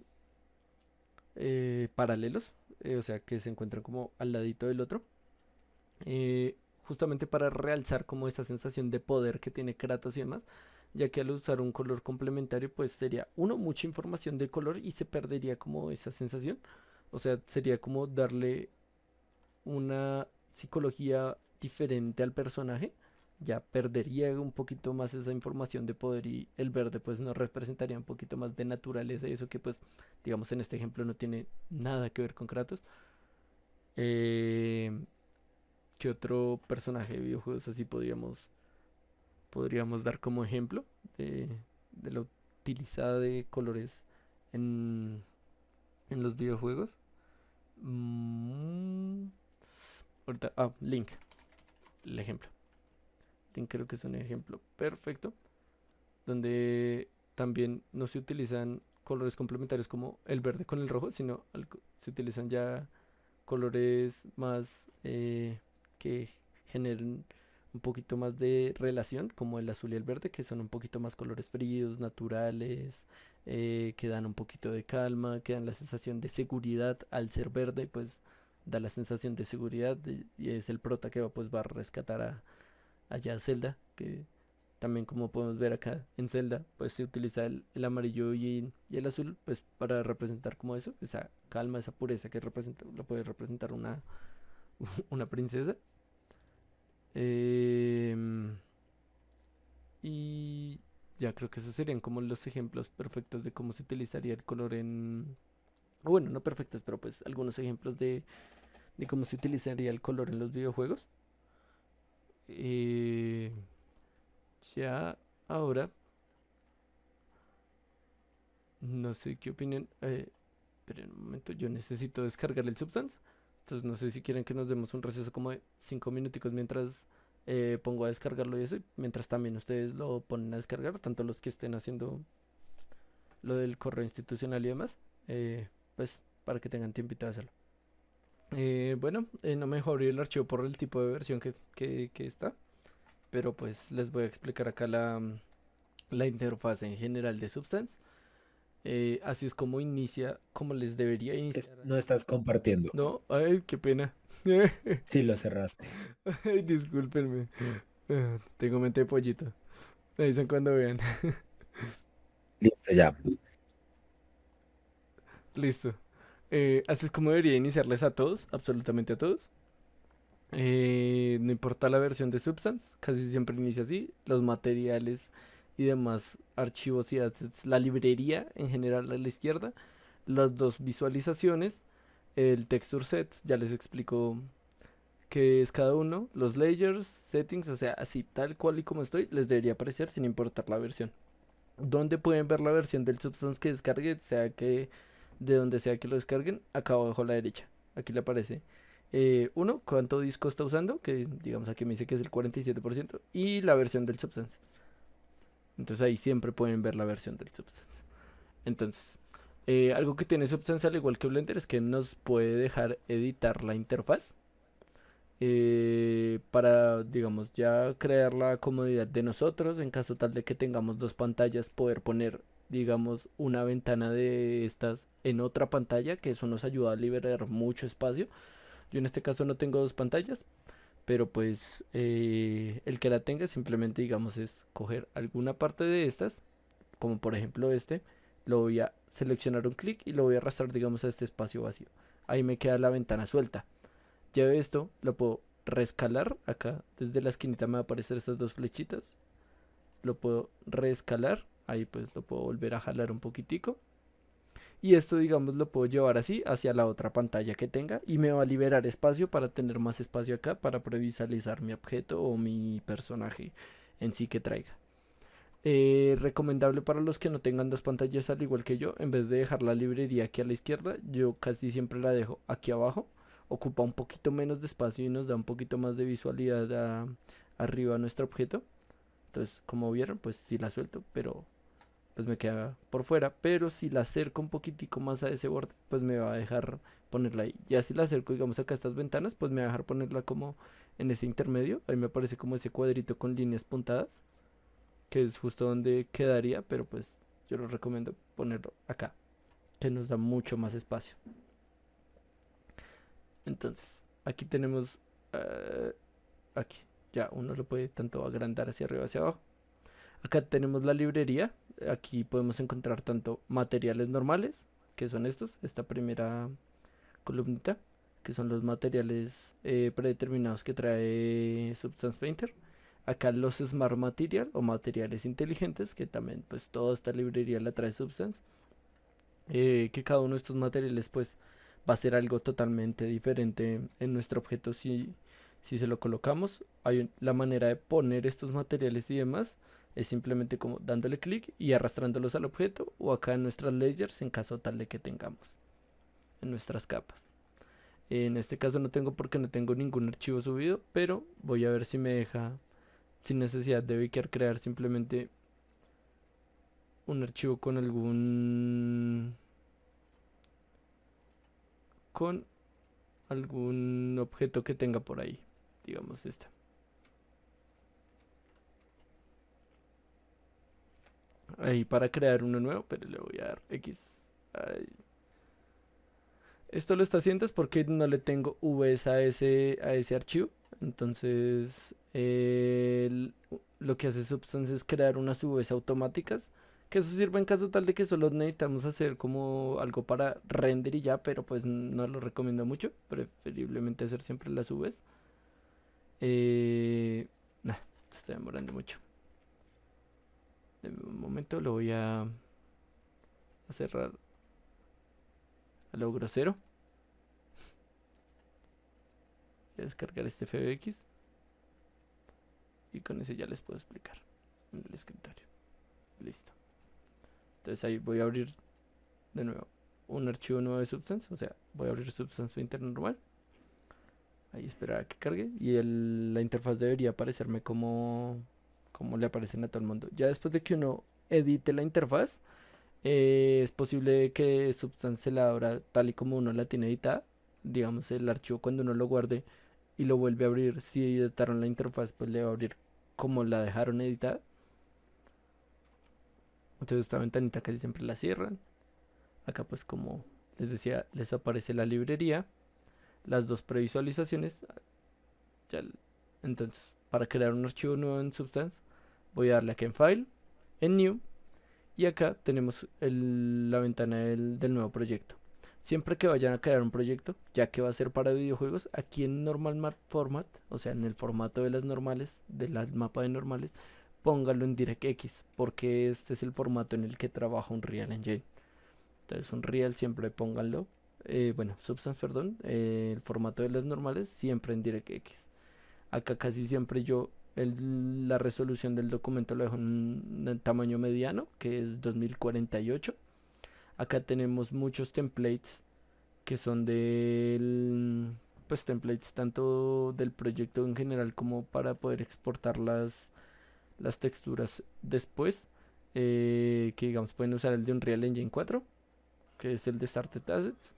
paralelos, o sea que se encuentran como al ladito del otro, justamente para realzar como esa sensación de poder que tiene Kratos y demás, ya que al usar un color complementario pues sería uno, mucha información de color y se perdería como esa sensación, o sea, sería como darle una psicología diferente al personaje, ya perdería un poquito más esa información de poder y el verde pues nos representaría un poquito más de naturaleza y eso que pues digamos en este ejemplo no tiene nada que ver con Kratos. Eh, ¿Qué otro personaje de videojuegos así podríamos dar como ejemplo de, de la utilizada de colores en, en los videojuegos? Mm, ahorita, Link, el ejemplo. Creo que es un ejemplo perfecto, donde también no se utilizan colores complementarios como el verde con el rojo, sino se utilizan ya colores más que generen un poquito más de relación, como el azul y el verde, que son un poquito más colores fríos, naturales, que dan un poquito de calma, que dan la sensación de seguridad al ser verde, pues da la sensación de seguridad y es el prota que va, pues, va a rescatar allá Zelda, que también como podemos ver acá en Zelda, pues se utiliza el amarillo y el azul, pues para representar como eso, esa calma, esa pureza que representa, lo puede representar una princesa. Em, y ya creo que esos serían como los ejemplos perfectos de cómo se utilizaría el color o bueno, no perfectos, pero pues algunos ejemplos de cómo se utilizaría el color en los videojuegos. Eh, ya ahora no sé qué opinión. Pero en un momento yo necesito descargar el Substance. Entonces no sé si quieren que nos demos un receso como de 5 minuticos mientras pongo a descargarlo y eso. Y mientras también ustedes lo ponen a descargar, tanto los que estén haciendo lo del correo institucional y demás. Pues para que tengan tiempito de hacerlo. Bueno, no me dejó abrir el archivo por el tipo de versión que está. Pero pues les voy a explicar acá la interfaz en general de Substance. Así es como inicia, como les debería iniciar.
No estás compartiendo.
No, ay, qué pena.
Sí, lo cerraste.
Ay, discúlpenme. Tengo mente de pollito. Me dicen cuando vean.
Listo, ya.
Listo. Así es como debería iniciarles a todos, absolutamente a todos. No importa la versión de Substance, casi siempre inicia así. Los materiales y demás archivos y assets, la librería en general a la izquierda, las dos visualizaciones, el texture set, ya les explico qué es cada uno, los layers, settings, o sea, así tal cual y como estoy, les debería aparecer sin importar la versión. ¿Dónde pueden ver la versión del Substance que descargue? Sea que de donde sea que lo descarguen, acá abajo a la derecha. Aquí le aparece uno, cuánto disco está usando, que digamos aquí me dice que es el 47%, y la versión del Substance. Entonces ahí siempre pueden ver la versión del Substance. Entonces, algo que tiene Substance al igual que Blender es que nos puede dejar editar la interfaz para, digamos, ya crear la comodidad de nosotros, en caso tal de que tengamos dos pantallas, poder poner, digamos, una ventana de estas en otra pantalla, que eso nos ayuda a liberar mucho espacio. Yo en este caso no tengo dos pantallas, pero pues el que la tenga simplemente, digamos, es coger alguna parte de estas, como por ejemplo este, lo voy a seleccionar un clic y lo voy a arrastrar, digamos, a este espacio vacío. Ahí me queda la ventana suelta. Ya esto, lo puedo reescalar acá. Desde la esquinita me van a aparecer estas dos flechitas. Lo puedo reescalar. Ahí pues lo puedo volver a jalar un poquitico. Y esto, digamos, lo puedo llevar así hacia la otra pantalla que tenga. Y me va a liberar espacio para tener más espacio acá para previsualizar mi objeto o mi personaje en sí que traiga. Recomendable para los que no tengan dos pantallas al igual que yo. En vez de dejar la librería aquí a la izquierda, yo casi siempre la dejo aquí abajo ocupa un poquito menos de espacio y nos da un poquito más de visualidad arriba a nuestro objeto. Entonces, como vieron, pues sí la suelto, pero pues me queda por fuera. Pero si la acerco un poquitico más a ese borde, pues me va a dejar ponerla ahí. Ya si la acerco, digamos, acá a estas ventanas, pues me va a dejar ponerla como en ese intermedio. Ahí me aparece como ese cuadrito con líneas puntadas, que es justo donde quedaría, pero pues yo lo recomiendo ponerlo acá, que nos da mucho más espacio. Entonces, aquí tenemos, aquí, ya uno lo puede tanto agrandar hacia arriba, hacia abajo. Acá tenemos la librería. Aquí podemos encontrar tanto materiales normales, que son estos, esta primera columnita, que son los materiales predeterminados que trae Substance Painter. Acá los Smart Material o materiales inteligentes, que también pues toda esta librería la trae Substance. Que cada uno de estos materiales pues va a ser algo totalmente diferente en nuestro objeto si se lo colocamos. La manera de poner estos materiales y demás es simplemente como dándole clic y arrastrándolos al objeto o acá en nuestras layers en caso tal de que tengamos en nuestras capas. En este caso no tengo porque no tengo ningún archivo subido, pero voy a ver si me deja sin necesidad de crear simplemente un archivo con algún objeto que tenga por ahí, digamos esta. Ahí para crear uno nuevo, pero le voy a dar X. Ahí. Esto lo está haciendo es porque no le tengo VS a ese archivo. Entonces, lo que hace Substance es crear unas VS automáticas. Que eso sirve en caso tal de que solo necesitamos hacer como algo para render y ya, pero pues no lo recomiendo mucho. Preferiblemente hacer siempre las VS. Nah, se está demorando mucho. En un momento lo voy a cerrar a lo grosero. Voy a descargar este FBX. Y con eso ya les puedo explicar en el escritorio. Listo. Entonces ahí voy a abrir de nuevo un archivo nuevo de Substance. O sea, voy a abrir Substance Painter normal. Ahí esperar a que cargue. Y la interfaz debería aparecerme como le aparecen a todo el mundo. Ya después de que uno edite la interfaz, es posible que Substance se la abra tal y como uno la tiene editada. Digamos, el archivo cuando uno lo guarde y lo vuelve a abrir, si editaron la interfaz, pues le va a abrir como la dejaron editada. Entonces esta ventanita casi siempre la cierran. Acá pues como les decía, les aparece la librería, las dos previsualizaciones. Ya, entonces, para crear un archivo nuevo en Substance, voy a darle aquí en File, en New, y acá tenemos la ventana del nuevo proyecto. Siempre que vayan a crear un proyecto, ya que va a ser para videojuegos, aquí en Normal Map Format, o sea, en el formato de las normales, de las mapas de normales, póngalo en DirectX, porque este es el formato en el que trabaja un Real Engine. Entonces, un Real siempre pónganlo, bueno, Substance, perdón, el formato de las normales, siempre en DirectX. Acá casi siempre yo la resolución del documento lo dejo en un tamaño mediano, que es 2048. Acá tenemos muchos templates que son pues templates tanto del proyecto en general como para poder exportar las texturas después. Que digamos pueden usar el de Unreal Engine 4, que es el de Started Assets,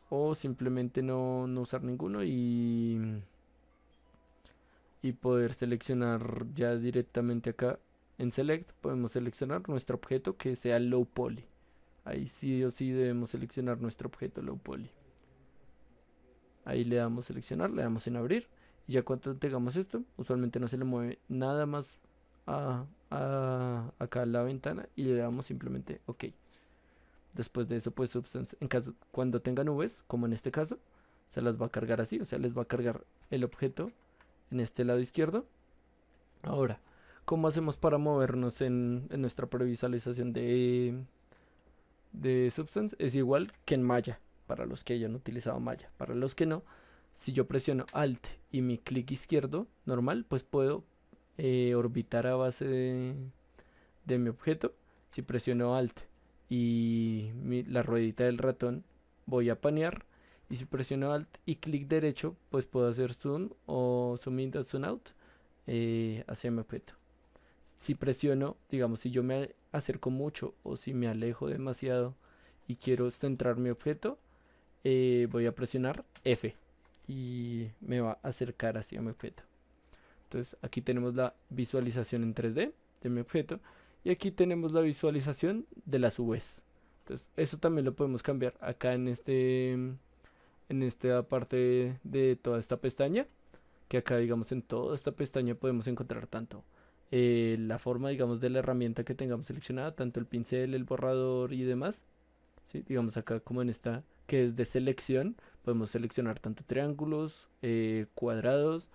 o simplemente no usar ninguno y poder seleccionar ya directamente acá en Select. Podemos seleccionar nuestro objeto que sea Low Poly. Ahí sí o sí debemos seleccionar nuestro objeto Low Poly. Ahí le damos seleccionar, le damos en abrir. Y ya cuando tengamos esto, usualmente no se le mueve nada más acá a la ventana y le damos simplemente OK. Después de eso, pues Substance, cuando tenga nubes, como en este caso, se las va a cargar así, o sea, les va a cargar el objeto en este lado izquierdo. Ahora, ¿cómo hacemos para movernos en nuestra previsualización de Substance? Es igual que en Maya, para los que hayan utilizado Maya. Para los que no, si yo presiono Alt y mi clic izquierdo normal, pues puedo orbitar a base de mi objeto. Si presiono Alt y la ruedita del ratón, voy a panear Y si presiono Alt y clic derecho, pues puedo hacer zoom o zoom in o zoom out hacia mi objeto. Si presiono, digamos, si yo me acerco mucho o si me alejo demasiado y quiero centrar mi objeto, voy a presionar F y me va a acercar hacia mi objeto. Entonces aquí tenemos la visualización en 3D de mi objeto y aquí tenemos la visualización de las UVs. Entonces eso también lo podemos cambiar acá en esta parte de toda esta pestaña, que acá digamos en toda esta pestaña podemos encontrar tanto la forma digamos de la herramienta que tengamos seleccionada, tanto el pincel, el borrador y demás. ¿Sí? Digamos acá como en esta que es de selección, podemos seleccionar tanto triángulos, cuadrados,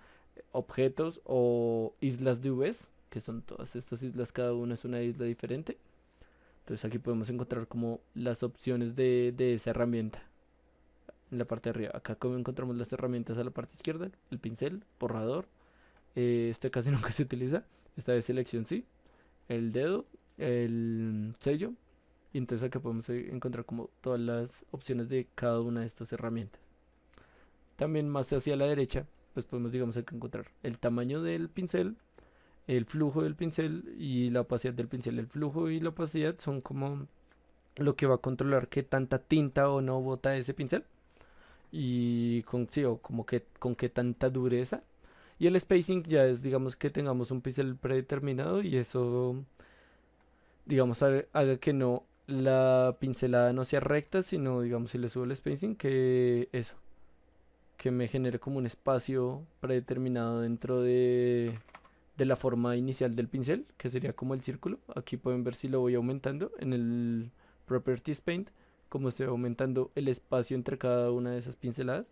objetos o islas de UVs, que son todas estas islas, cada una es una isla diferente. Entonces aquí podemos encontrar como las opciones de esa herramienta en la parte de arriba. Acá como encontramos las herramientas a la parte izquierda, el pincel, borrador, este casi nunca se utiliza, esta de selección sí, el dedo, el sello, y entonces acá podemos encontrar como todas las opciones de cada una de estas herramientas. También más hacia la derecha, pues podemos digamos acá encontrar el tamaño del pincel, el flujo del pincel y la opacidad del pincel. El flujo y la opacidad son como lo que va a controlar qué tanta tinta o no bota ese pincel y con, sí, o como que con qué tanta dureza. Y el spacing ya es, digamos, que tengamos un pincel predeterminado y eso, digamos, haga que no la pincelada no sea recta, sino, digamos, si le subo el spacing, que eso, que me genere como un espacio predeterminado dentro de la forma inicial del pincel, que sería como el círculo. Aquí pueden ver si lo voy aumentando en el Properties Paint, como se va aumentando el espacio entre cada una de esas pinceladas.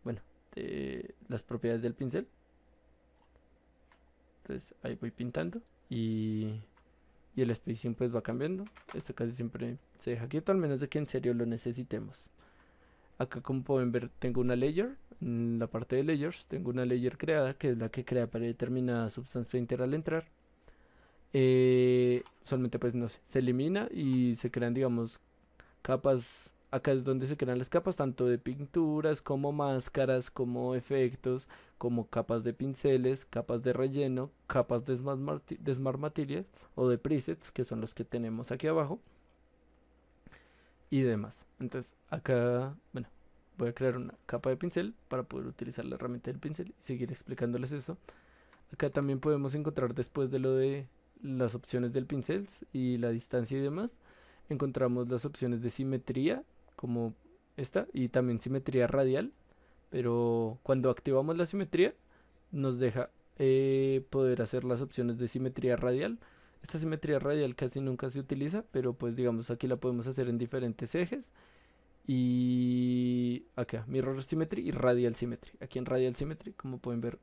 Bueno, de las propiedades del pincel. Entonces ahí voy pintando y el spacing pues va cambiando. Esto casi siempre se deja quieto, al menos de que en serio lo necesitemos. Acá como pueden ver tengo una layer. En la parte de layers tengo una layer creada, que es la que crea para determinada Substance Painter al entrar. Usualmente pues no sé, se elimina y se crean digamos capas. Acá es donde se crean las capas, tanto de pinturas como máscaras, como efectos, como capas de pinceles, capas de relleno, capas de Smart Material o de presets, que son los que tenemos aquí abajo, y demás. Entonces, acá, bueno, voy a crear una capa de pincel para poder utilizar la herramienta del pincel y seguir explicándoles eso. Acá también podemos encontrar después de lo de las opciones del pincel y la distancia y demás, encontramos las opciones de simetría como esta y también simetría radial, pero cuando activamos la simetría nos deja poder hacer las opciones de simetría radial. Esta simetría radial casi nunca se utiliza, pero pues digamos aquí la podemos hacer en diferentes ejes y acá mirror symmetry y radial symmetry. Aquí en radial symmetry, como pueden ver,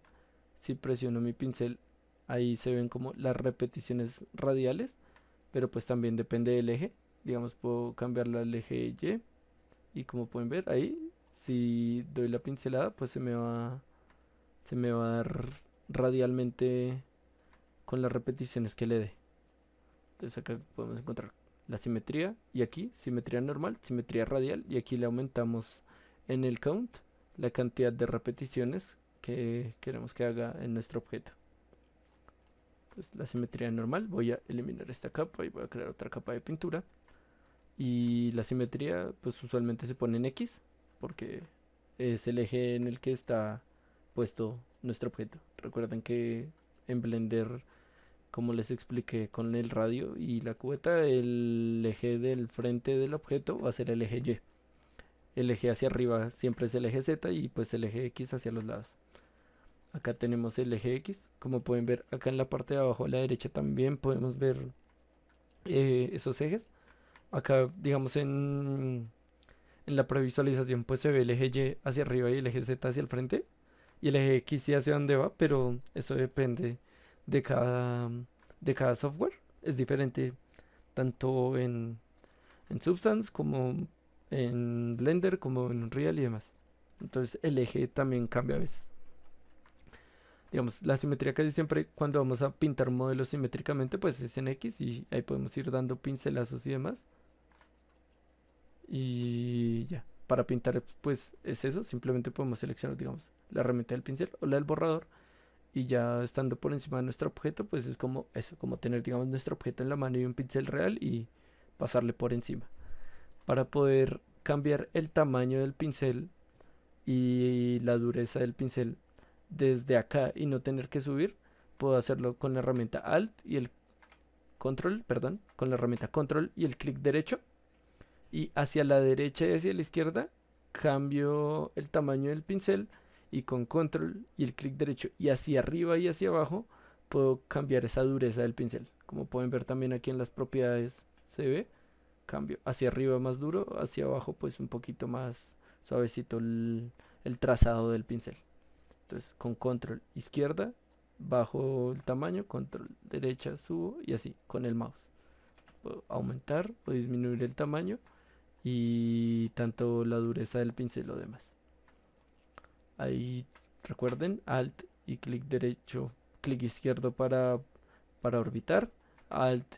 si presiono mi pincel, ahí se ven como las repeticiones radiales, pero pues también depende del eje. Digamos, puedo cambiarla al eje Y como pueden ver ahí, si doy la pincelada, pues se me va a dar radialmente con las repeticiones que le dé. Entonces acá podemos encontrar la simetría y aquí simetría normal, simetría radial y aquí le aumentamos en el count la cantidad de repeticiones que queremos que haga en nuestro objeto. Entonces la simetría normal, voy a eliminar esta capa y voy a crear otra capa de pintura. Y la simetría pues usualmente se pone en X porque es el eje en el que está puesto nuestro objeto. Recuerden que en Blender, como les expliqué con el radio y la cubeta, el eje del frente del objeto va a ser el eje Y. El eje hacia arriba siempre es el eje Z y pues el eje X hacia los lados. Acá tenemos el eje X, como pueden ver acá en la parte de abajo a la derecha también podemos ver esos ejes. Acá digamos en la previsualización pues se ve el eje Y hacia arriba y el eje Z hacia el frente y el eje X sí hacia dónde va, pero eso depende de de cada software. Es diferente tanto en Substance como en Blender como en Unreal y demás. Entonces el eje también cambia a veces. Digamos, la simetría casi siempre cuando vamos a pintar modelos simétricamente pues es en X y ahí podemos ir dando pincelazos y demás. Y ya. para pintar pues es eso, simplemente podemos seleccionar, digamos, la herramienta del pincel o la del borrador y ya estando por encima de nuestro objeto, pues es como eso, como tener, digamos, nuestro objeto en la mano y un pincel real y pasarle por encima. Para poder cambiar el tamaño del pincel y la dureza del pincel desde acá y no tener que subir, puedo hacerlo con la herramienta Alt y el Control, perdón, con la herramienta Control y el clic derecho y hacia la derecha y hacia la izquierda cambio el tamaño del pincel y con control y el clic derecho y hacia arriba y hacia abajo puedo cambiar esa dureza del pincel. Como pueden ver también aquí en las propiedades se ve, cambio hacia arriba más duro, hacia abajo pues un poquito más suavecito el trazado del pincel. Entonces con control izquierda bajo el tamaño, control derecha subo y así con el mouse. Puedo aumentar o disminuir el tamaño y tanto la dureza del pincel o demás. Ahí recuerden, Alt y clic derecho, clic izquierdo para orbitar, Alt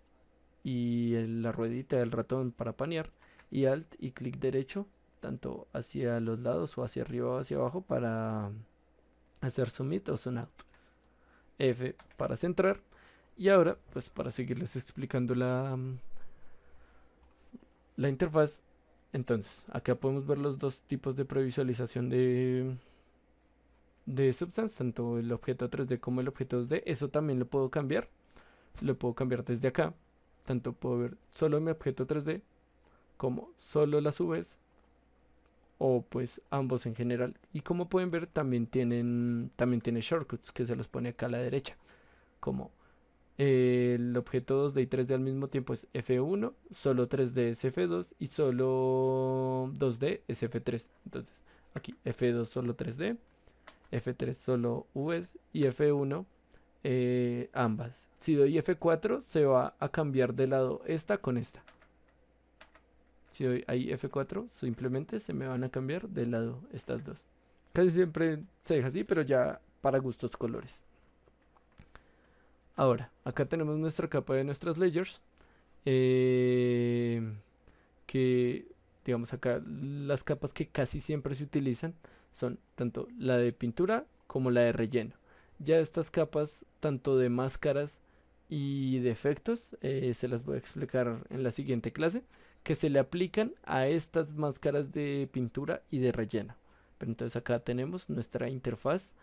y la ruedita del ratón para panear, y Alt y clic derecho, tanto hacia los lados o hacia arriba o hacia abajo para hacer zoom in o zoom out. F para centrar. Y ahora, pues para seguirles explicando la interfaz, entonces, acá podemos ver los dos tipos de previsualización de Substance, tanto el objeto 3D como el objeto 2D. Eso también lo puedo cambiar. Lo puedo cambiar desde acá. Tanto puedo ver solo mi objeto 3D como solo las UVs o pues ambos en general. Y como pueden ver también tiene shortcuts que se los pone acá a la derecha. Como el objeto 2D y 3D al mismo tiempo es F1, solo 3D es F2 y solo 2D es F3. Entonces, aquí F2 solo 3D, F3 solo Vs y F1 ambas. Si doy F4 se va a cambiar de lado esta con esta. Si doy ahí F4 simplemente se me van a cambiar de lado estas dos. Casi siempre se deja así, pero ya para gustos colores. Ahora, acá tenemos nuestra capa de nuestras layers. eh, que, digamos acá, las capas que casi siempre se utilizan son tanto la de pintura como la de relleno. Ya estas capas, tanto de máscaras y de efectos, se las voy a explicar en la siguiente clase, que se le aplican a estas máscaras de pintura y de relleno. Pero entonces acá tenemos nuestra interfaz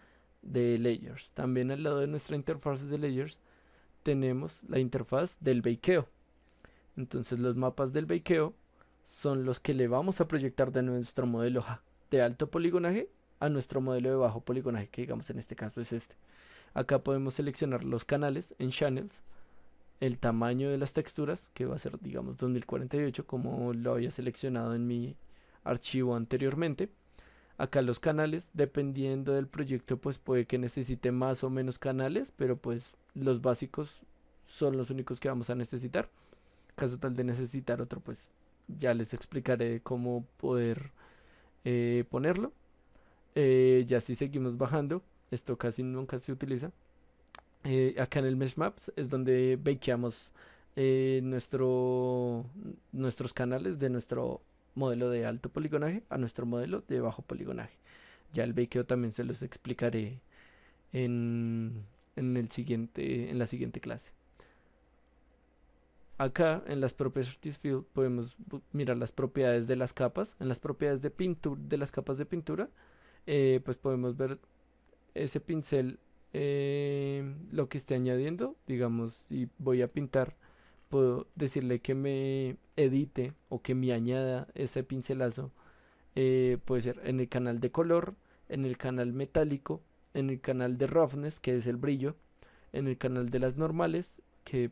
de layers. También al lado de nuestra interfaz de layers tenemos la interfaz del bakeo. Entonces los mapas del bakeo son los que le vamos a proyectar de nuestro modelo de alto poligonaje a nuestro modelo de bajo poligonaje, que digamos en este caso es este. Acá podemos seleccionar los canales en channels, el tamaño de las texturas, que va a ser digamos 2048 como lo había seleccionado en mi archivo anteriormente. Acá los canales, dependiendo del proyecto, pues puede que necesite más o menos canales, pero pues los básicos son los únicos que vamos a necesitar. Caso tal de necesitar otro, pues ya les explicaré cómo poder ponerlo. Ya si seguimos bajando, esto casi nunca se utiliza. Acá en el Mesh Maps es donde bakeamos nuestros canales de nuestro modelo de alto poligonaje a nuestro modelo de bajo poligonaje. Ya el bakeo también se los explicaré en, en la siguiente clase. Acá en las Properties Field podemos mirar las propiedades de las capas. En las propiedades de pintura de las capas de pintura, pues podemos ver ese pincel, lo que esté añadiendo. Digamos, si voy a pintar, puedo decirle que me edite o que me añada ese pincelazo. Puede ser en el canal de color, en el canal metálico, en el canal de roughness, que es el brillo, en el canal de las normales, que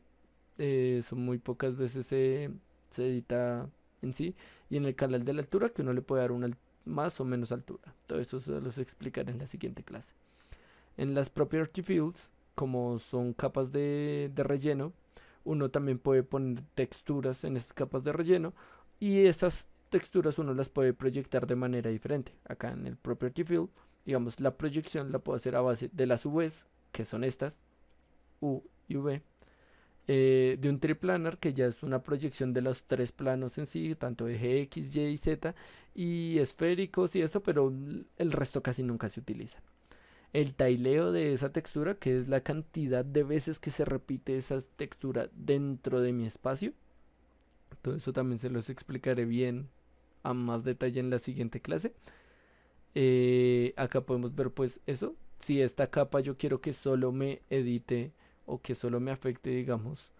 son muy pocas veces se edita en sí, y en el canal de la altura, que uno le puede dar una más o menos altura. Todo eso se los explicaré en la siguiente clase. En las Property Fields, como son capas de relleno, uno también puede poner texturas en estas capas de relleno y esas texturas uno las puede proyectar de manera diferente. Acá en el Property Field, digamos, la proyección la puedo hacer a base de las UVs, que son estas, U y V, de un triplanar que ya es una proyección de los tres planos en sí, tanto eje X, Y y Z, y esféricos y esto, pero el resto casi nunca se utiliza. El taileo de esa textura, que es la cantidad de veces que se repite esa textura dentro de mi espacio. Todo eso también se los explicaré bien a más detalle en la siguiente clase. Acá podemos ver pues eso. Si esta capa yo quiero que solo me edite o que solo me afecte, digamos,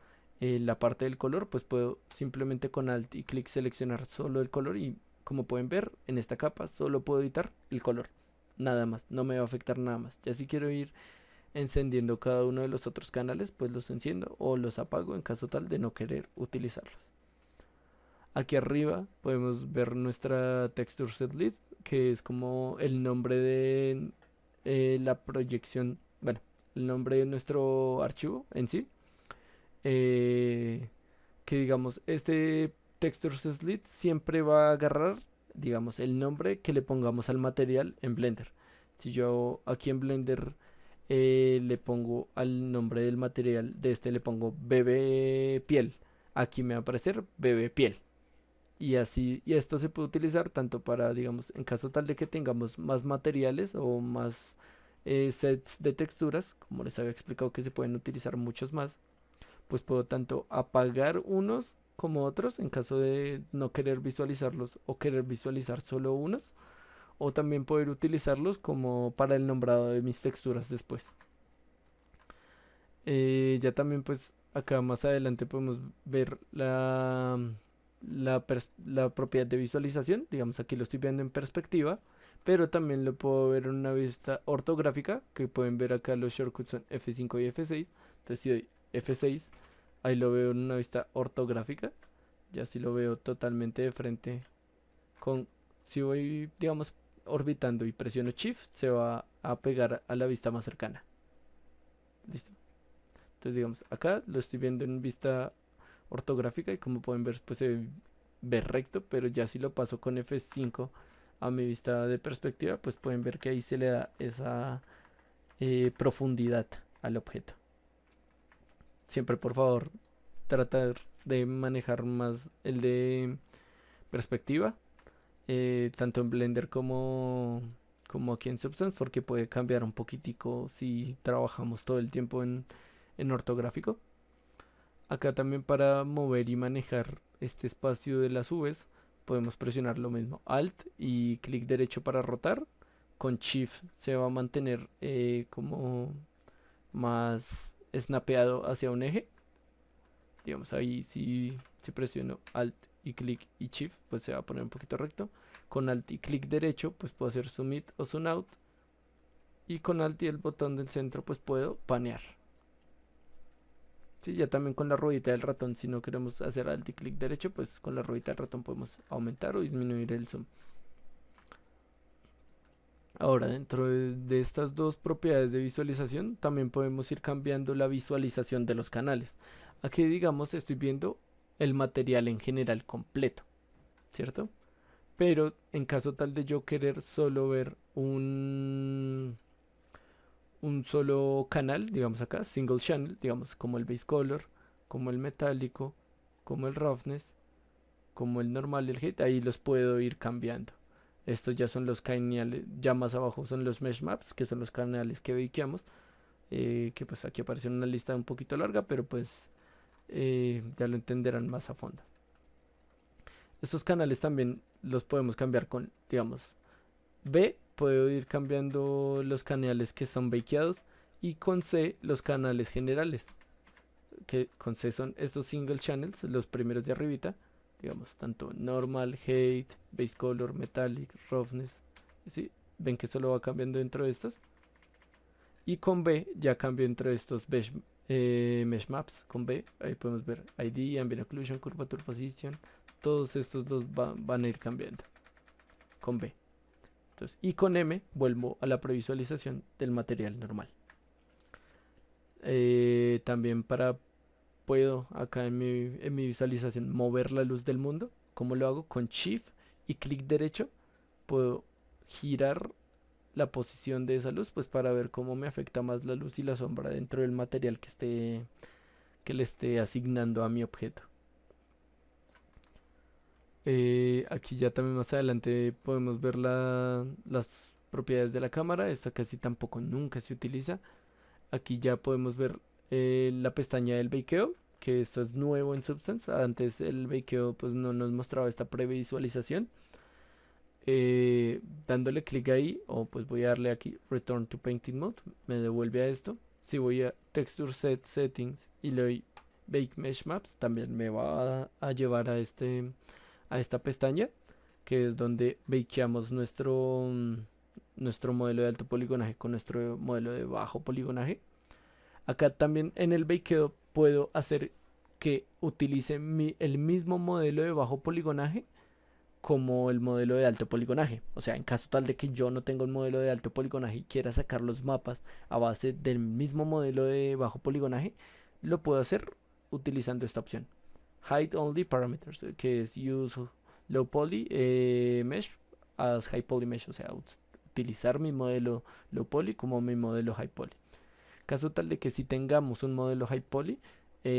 la parte del color, pues puedo simplemente con Alt y clic seleccionar solo el color y como pueden ver en esta capa solo puedo editar el color. Nada más, no me va a afectar nada más. Ya si quiero ir encendiendo cada uno de los otros canales, pues los enciendo o los apago en caso tal de no querer utilizarlos. Aquí arriba podemos ver nuestra texture set list, que es como el nombre de la proyección, bueno, el nombre de nuestro archivo en sí. Eh, que digamos, este texture set list siempre va a agarrar, digamos, el nombre que le pongamos al material en Blender. Si yo aquí en Blender le pongo al nombre del material de este, le pongo bebé piel, aquí me va a aparecer bebé piel. Y así, y esto se puede utilizar tanto para, digamos, en caso tal de que tengamos más materiales o más sets de texturas, como les había explicado que se pueden utilizar muchos más, pues puedo tanto apagar unos como otros en caso de no querer visualizarlos o querer visualizar solo unos, o también poder utilizarlos como para el nombrado de mis texturas después. Ya también pues acá más adelante podemos ver la propiedad de visualización. Digamos aquí lo estoy viendo en perspectiva, pero también lo puedo ver en una vista ortográfica, que pueden ver acá los shortcuts son F5 y F6. Entonces si doy F6, ahí lo veo en una vista ortográfica. Ya si lo veo totalmente de frente con, si voy digamos orbitando y presiono Shift, se va a pegar a la vista más cercana. Listo. Entonces, digamos, acá lo estoy viendo en vista ortográfica y como pueden ver, pues se ve recto, pero ya si lo paso con F5 a mi vista de perspectiva, pues pueden ver que ahí se le da esa profundidad al objeto. Siempre, por favor, tratar de manejar más el de perspectiva, tanto en Blender como aquí en Substance, porque puede cambiar un poquitico si trabajamos todo el tiempo en ortográfico. Acá también para mover y manejar este espacio de las Vs podemos presionar lo mismo, Alt y clic derecho para rotar. Con Shift se va a mantener como más snapeado hacia un eje. Digamos ahí si presiono Alt y clic y Shift pues se va a poner un poquito recto. Con Alt y clic derecho pues puedo hacer Zoom In o Zoom Out. Y con Alt y el botón del centro pues puedo panear. Sí, ya también con la ruedita del ratón, si no queremos hacer alt y clic derecho, pues con la ruedita del ratón podemos aumentar o disminuir el zoom. Ahora, dentro de estas dos propiedades de visualización, también podemos ir cambiando la visualización de los canales. Aquí, digamos, estoy viendo el material en general completo, ¿cierto? Pero en caso tal de yo querer solo ver un solo canal, digamos acá, single channel, digamos como el base color, como el metálico, como el roughness, como el normal del hit, ahí los puedo ir cambiando. Estos ya son los canales, ya más abajo son los mesh maps, que son los canales que bakeamos, que pues aquí aparece una lista un poquito larga, pero pues ya lo entenderán más a fondo. Estos canales también los podemos cambiar con, digamos, B, puedo ir cambiando los canales que son bakeados y con C los canales generales, que con C son estos single channels, los primeros de arribita, digamos, tanto normal, height, base color, metallic, roughness, ¿sí? Ven que solo va cambiando dentro de estos. Y con B ya cambio dentro de estos mesh maps, con B, ahí podemos ver ID, ambient occlusion, curvature position, todos estos dos van a ir cambiando con B. Entonces, y con M vuelvo a la previsualización del material normal. También puedo acá en mi visualización mover la luz del mundo. ¿Cómo lo hago? Con Shift y clic derecho puedo girar la posición de esa luz pues para ver cómo me afecta más la luz y la sombra dentro del material que le esté asignando a mi objeto. Aquí ya también más adelante podemos ver las propiedades de la cámara. Esta casi tampoco nunca se utiliza. Aquí ya podemos ver la pestaña del bakeo, que esto es nuevo en Substance. Antes el bakeo pues no nos mostraba esta previsualización. Dándole clic ahí, o pues voy a darle aquí Return to Painting Mode, me devuelve a esto. Si voy a Texture Set Settings y le doy Bake Mesh Maps, también me va a llevar a esta pestaña, que es donde bakeamos nuestro modelo de alto poligonaje con nuestro modelo de bajo poligonaje. Acá también en el bakeo puedo hacer que utilice el mismo modelo de bajo poligonaje como el modelo de alto poligonaje. O sea, en caso tal de que yo no tenga un modelo de alto poligonaje y quiera sacar los mapas a base del mismo modelo de bajo poligonaje, lo puedo hacer utilizando esta opción. Hide Only Parameters, que es Use Low Poly Mesh as High Poly Mesh. O sea, utilizar mi modelo Low Poly como mi modelo High Poly. Caso tal de que si tengamos un modelo High Poly,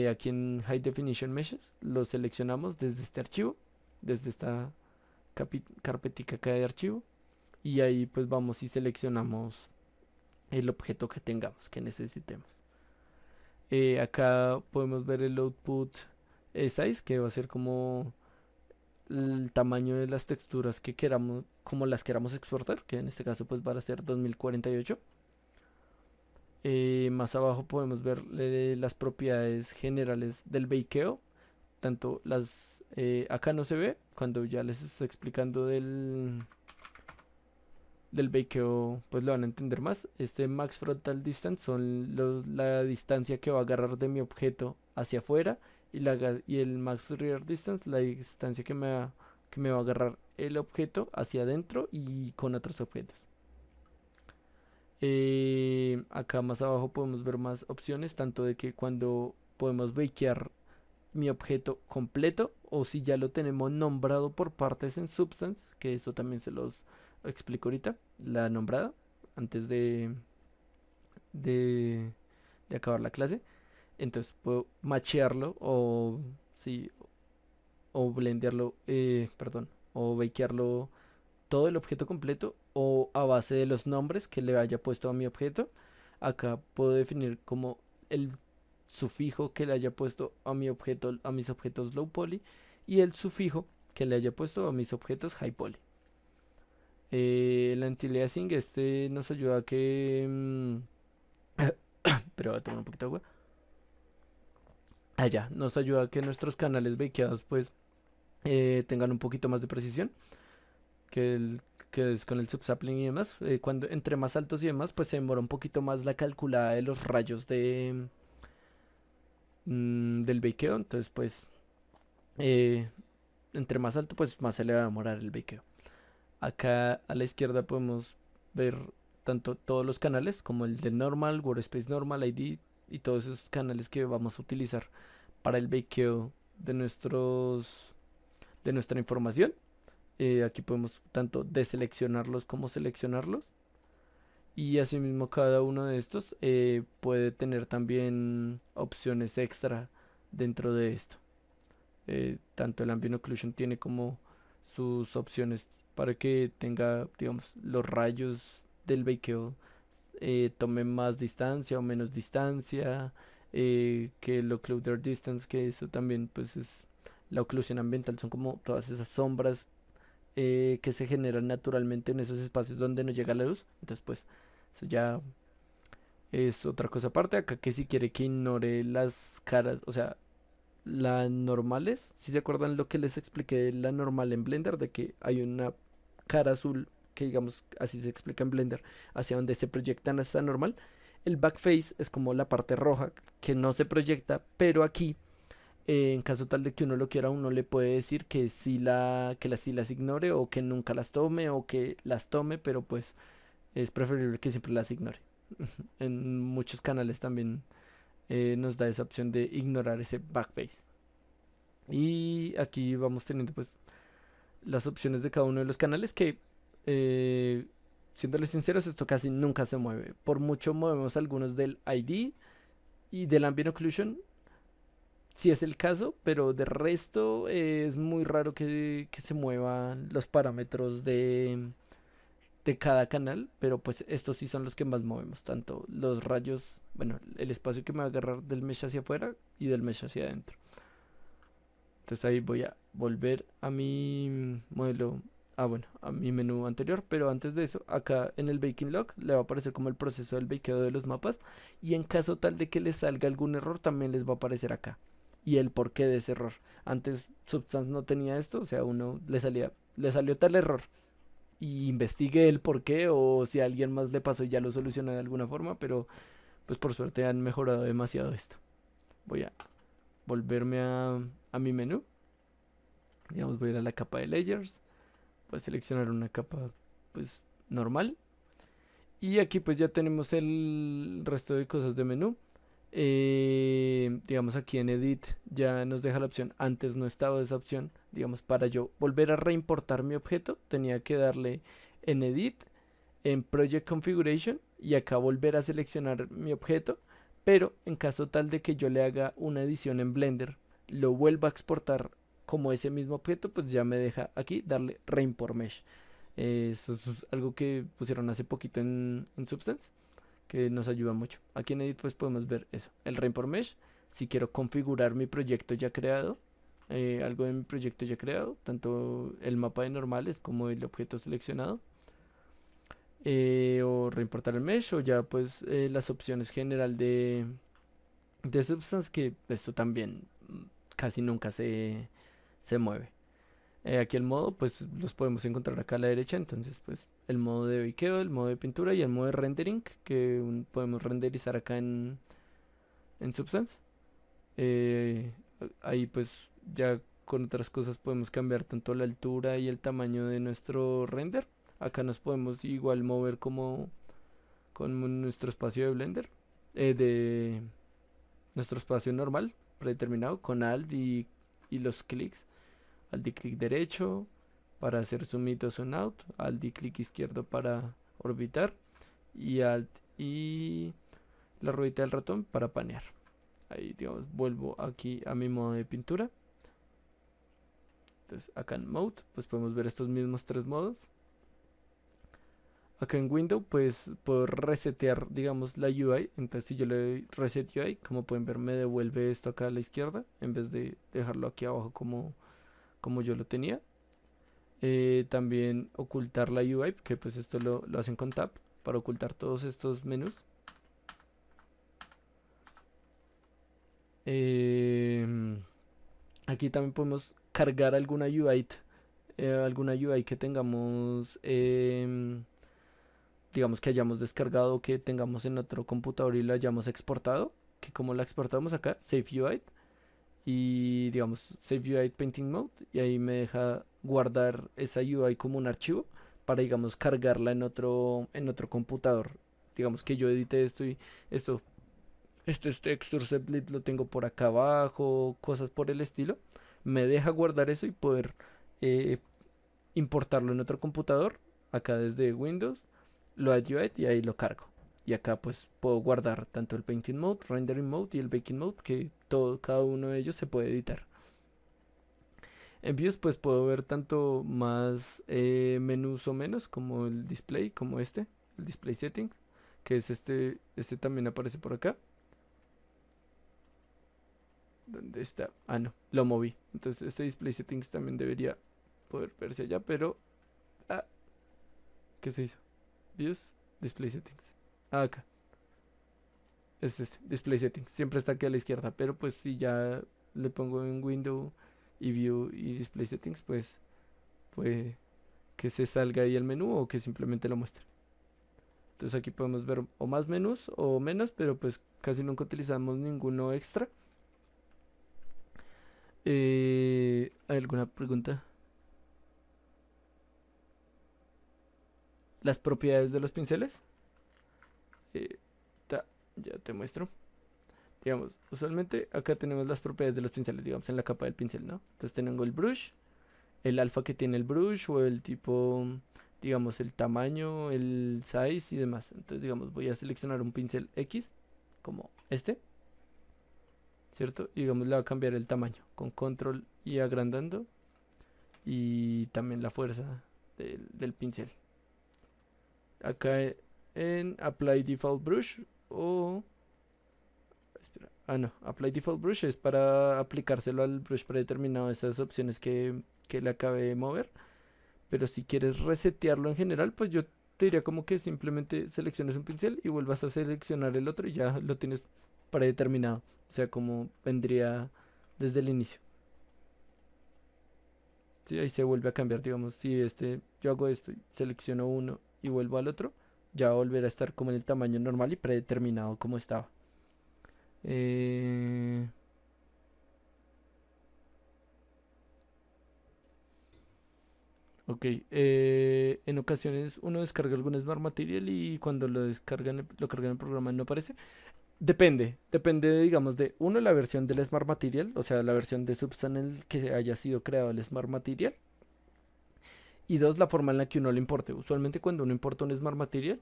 aquí en High Definition Meshes, lo seleccionamos desde este archivo, desde esta carpetica acá de archivo, y ahí pues vamos y seleccionamos el objeto que tengamos, que necesitemos. Acá podemos ver el output size, que va a ser como el tamaño de las texturas que queramos, como las queramos exportar, que en este caso pues va a ser 2048. Más abajo podemos ver las propiedades generales del bakeo, tanto acá no se ve, cuando ya les estoy explicando del bakeo pues lo van a entender más. Este max frontal distance son la distancia que va a agarrar de mi objeto hacia afuera, y el max rear distance, la distancia que me va a agarrar el objeto hacia adentro y con otros objetos. Acá más abajo podemos ver más opciones, tanto de que cuando podemos bakear mi objeto completo, o si ya lo tenemos nombrado por partes en Substance, que esto también se los explico ahorita, la nombrada, antes de, de acabar la clase. Entonces puedo machearlo o, sí, o blendearlo, perdón, o bakearlo todo el objeto completo o a base de los nombres que le haya puesto a mi objeto. Acá puedo definir como el sufijo que le haya puesto a mi objeto, a mis objetos low poly, y el sufijo que le haya puesto a mis objetos high poly. El anti-aliasing nos ayuda a que pero voy a tomar un poquito de agua. Ya, nos ayuda a que nuestros canales bakeados pues tengan un poquito más de precisión que que es con el subsampling y demás. Cuando entre más altos y demás, pues se demora un poquito más la calculada de los rayos del bakeo. Entonces, pues, eh, entre más alto, pues más se le va a demorar el bakeo. Acá a la izquierda podemos ver tanto todos los canales como el de normal, workspace normal, ID y todos esos canales que vamos a utilizar para el bakeo de nuestra información. Aquí podemos tanto deseleccionarlos como seleccionarlos. Y asimismo cada uno de estos puede tener también opciones extra dentro de esto. Tanto el Ambient Occlusion tiene como sus opciones para que tenga, digamos, los rayos del bakeo tomen más distancia o menos distancia. Que el Occluder Distance, que eso también pues es la oclusión ambiental, son como todas esas sombras que se generan naturalmente en esos espacios donde no llega la luz. Entonces, pues, eso ya es otra cosa aparte. Acá que si quiere que ignore las caras, o sea, las normales, si se acuerdan lo que les expliqué de la normal en Blender, de que hay una cara azul, que digamos, así se explica en Blender, hacia donde se proyectan esta normal. El backface es como la parte roja que no se proyecta, pero aquí en caso tal de que uno lo quiera, uno le puede decir que sí las ignore o que nunca las tome o que las tome, pero pues es preferible que siempre las ignore. En muchos canales también nos da esa opción de ignorar ese backface. Y aquí vamos teniendo pues las opciones de cada uno de los canales que, eh, siéndoles sinceros, esto casi nunca se mueve. Por mucho movemos algunos del ID y del Ambient Occlusion, si es el caso, pero de resto es muy raro que se muevan los parámetros de cada canal, pero pues estos sí son los que más movemos, tanto los rayos, bueno, el espacio que me va a agarrar del mesh hacia afuera y del mesh hacia adentro. Entonces ahí voy a volver a mi modelo, bueno, a mi menú anterior, pero antes de eso, acá en el baking log le va a aparecer como el proceso del bakeo de los mapas y en caso tal de que les salga algún error también les va a aparecer acá y el porqué de ese error. Antes Substance no tenía esto, o sea, uno le salió tal error y investigue el porqué o si a alguien más le pasó y ya lo soluciona de alguna forma, pero pues por suerte han mejorado demasiado esto. Voy a volverme a mi menú. Digamos, voy a ir a la capa de layers. Voy a seleccionar una capa pues normal. Y aquí pues ya tenemos el resto de cosas de menú. Digamos aquí en edit ya nos deja la opción. Antes no estaba esa opción. Digamos para yo volver a reimportar mi objeto tenía que darle en edit, en project configuration y acá volver a seleccionar mi objeto. Pero en caso tal de que yo le haga una edición en Blender, lo vuelva a exportar como ese mismo objeto, pues ya me deja aquí darle reimport mesh. Eso es algo que pusieron hace poquito en Substance, que nos ayuda mucho. Aquí en Edit pues podemos ver eso, el reimport mesh. Si quiero configurar mi proyecto ya creado, algo de mi proyecto ya creado, tanto el mapa de normales como el objeto seleccionado, o reimportar el mesh, o ya pues las opciones general de Substance, que esto también casi nunca se mueve. Aquí el modo, pues los podemos encontrar acá a la derecha. Entonces, pues el modo de biqueo, el modo de pintura y el modo de rendering que podemos renderizar acá en Substance. Eh, Ahí, pues ya con otras cosas podemos cambiar tanto la altura y el tamaño de nuestro render. Acá nos podemos igual mover como con nuestro espacio de Blender, de nuestro espacio normal, predeterminado, con Alt y los clics. Alt y clic derecho para hacer zoom in o zoom out, Alt y clic izquierdo para orbitar y Alt y la ruedita del ratón para panear. Ahí digamos, vuelvo aquí a mi modo de pintura. Entonces acá en Mode pues podemos ver estos mismos tres modos. Acá en Window pues puedo resetear digamos la UI. Entonces si yo le doy Reset UI, como pueden ver me devuelve esto acá a la izquierda en vez de dejarlo aquí abajo como yo lo tenía. También ocultar la UI, que pues esto lo hacen con Tab para ocultar todos estos menús. Em, Aquí también podemos cargar alguna UI que tengamos, digamos que hayamos descargado o que tengamos en otro computador y la hayamos exportado, que como la exportamos acá, Save UI, y digamos Save UI Painting Mode, y ahí me deja guardar esa UI como un archivo para digamos cargarla en otro computador. Digamos que yo edité esto y esto este texture setlit lo tengo por acá abajo, cosas por el estilo. Me deja guardar eso y poder eh, importarlo en otro computador, acá desde Windows, lo add UI y ahí lo cargo. Y acá pues puedo guardar tanto el Painting Mode, Rendering Mode y el Baking Mode, que cada uno de ellos se puede editar. En Views pues puedo ver tanto más menús o menos, como el Display, como el Display Settings, que es este también aparece por acá. ¿Dónde está? Ah, no, lo moví. Entonces este Display Settings también debería poder verse allá, pero... Ah, ¿qué se hizo? Views, Display Settings. Ah, acá. Es este, Display Settings. Siempre está aquí a la izquierda, pero pues si ya le pongo en Window y View y Display Settings, pues puede que se salga ahí el menú o que simplemente lo muestre. Entonces aquí podemos ver o más menús o menos, pero pues casi nunca utilizamos ninguno extra. ¿Hay alguna pregunta? Las propiedades de los pinceles. Eh, ya te muestro. Digamos, usualmente acá tenemos las propiedades de los pinceles, digamos, en la capa del pincel, ¿no? Entonces tengo el brush, el alfa que tiene el brush o el tipo, digamos, el tamaño, el size y demás. Entonces, digamos, voy a seleccionar un pincel X, como este. ¿cierto? Y digamos le va a cambiar el tamaño con control y agrandando y también la fuerza del pincel. Acá en Apply Default Brush o... Espera, no, Apply Default Brush es para aplicárselo al brush predeterminado, esas opciones que le acabé de mover. Pero si quieres resetearlo en general, pues yo te diría como que simplemente selecciones un pincel y vuelvas a seleccionar el otro y ya lo tienes predeterminado. O sea, como vendría desde el inicio. Sí, ahí se vuelve a cambiar, digamos, si yo hago esto y selecciono uno y vuelvo al otro, ya va a volver a estar como en el tamaño normal y predeterminado como estaba. Eh, ok, en ocasiones uno descarga algún Smart Material y cuando lo descargan, lo cargan en el programa no aparece. Depende, digamos, de uno, la versión del Smart Material, o sea, la versión de Substance en el que haya sido creado el Smart Material. Y dos, la forma en la que uno lo importe. Usualmente cuando uno importa un Smart Material,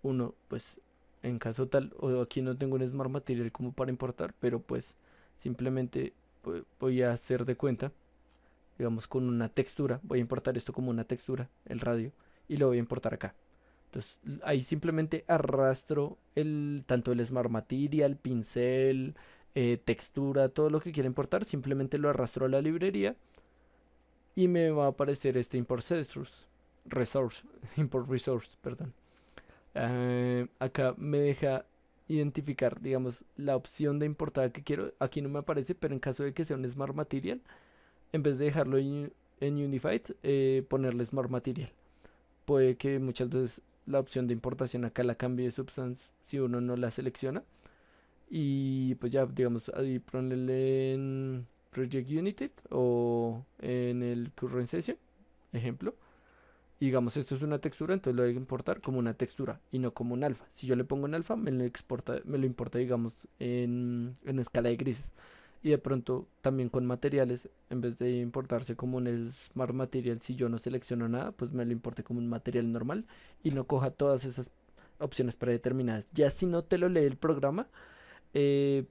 uno, pues, en caso tal, o aquí no tengo un Smart Material como para importar, pero pues simplemente voy a hacer de cuenta, digamos, con una textura. Voy a importar esto como una textura, el radio, y lo voy a importar acá. Entonces, ahí simplemente arrastro tanto el Smart Material, pincel, textura, todo lo que quiera importar, simplemente lo arrastro a la librería y me va a aparecer este import resource, perdón. Acá me deja identificar, digamos, la opción de importada que quiero. Aquí no me aparece, pero en caso de que sea un Smart Material, en vez de dejarlo en Unified, ponerle Smart Material. Puede que muchas veces la opción de importación acá la cambie de Substance si uno no la selecciona. Y pues ya, digamos, ahí ponerle en Project United o en el Current Session, ejemplo. Y digamos, esto es una textura, entonces lo voy a importar como una textura y no como un alfa. Si yo le pongo un alfa, me lo importa, digamos, en escala de grises. Y de pronto también con materiales, en vez de importarse como un Smart Material, si yo no selecciono nada, pues me lo importe como un material normal y no coja todas esas opciones predeterminadas. Ya si no te lo lee el programa,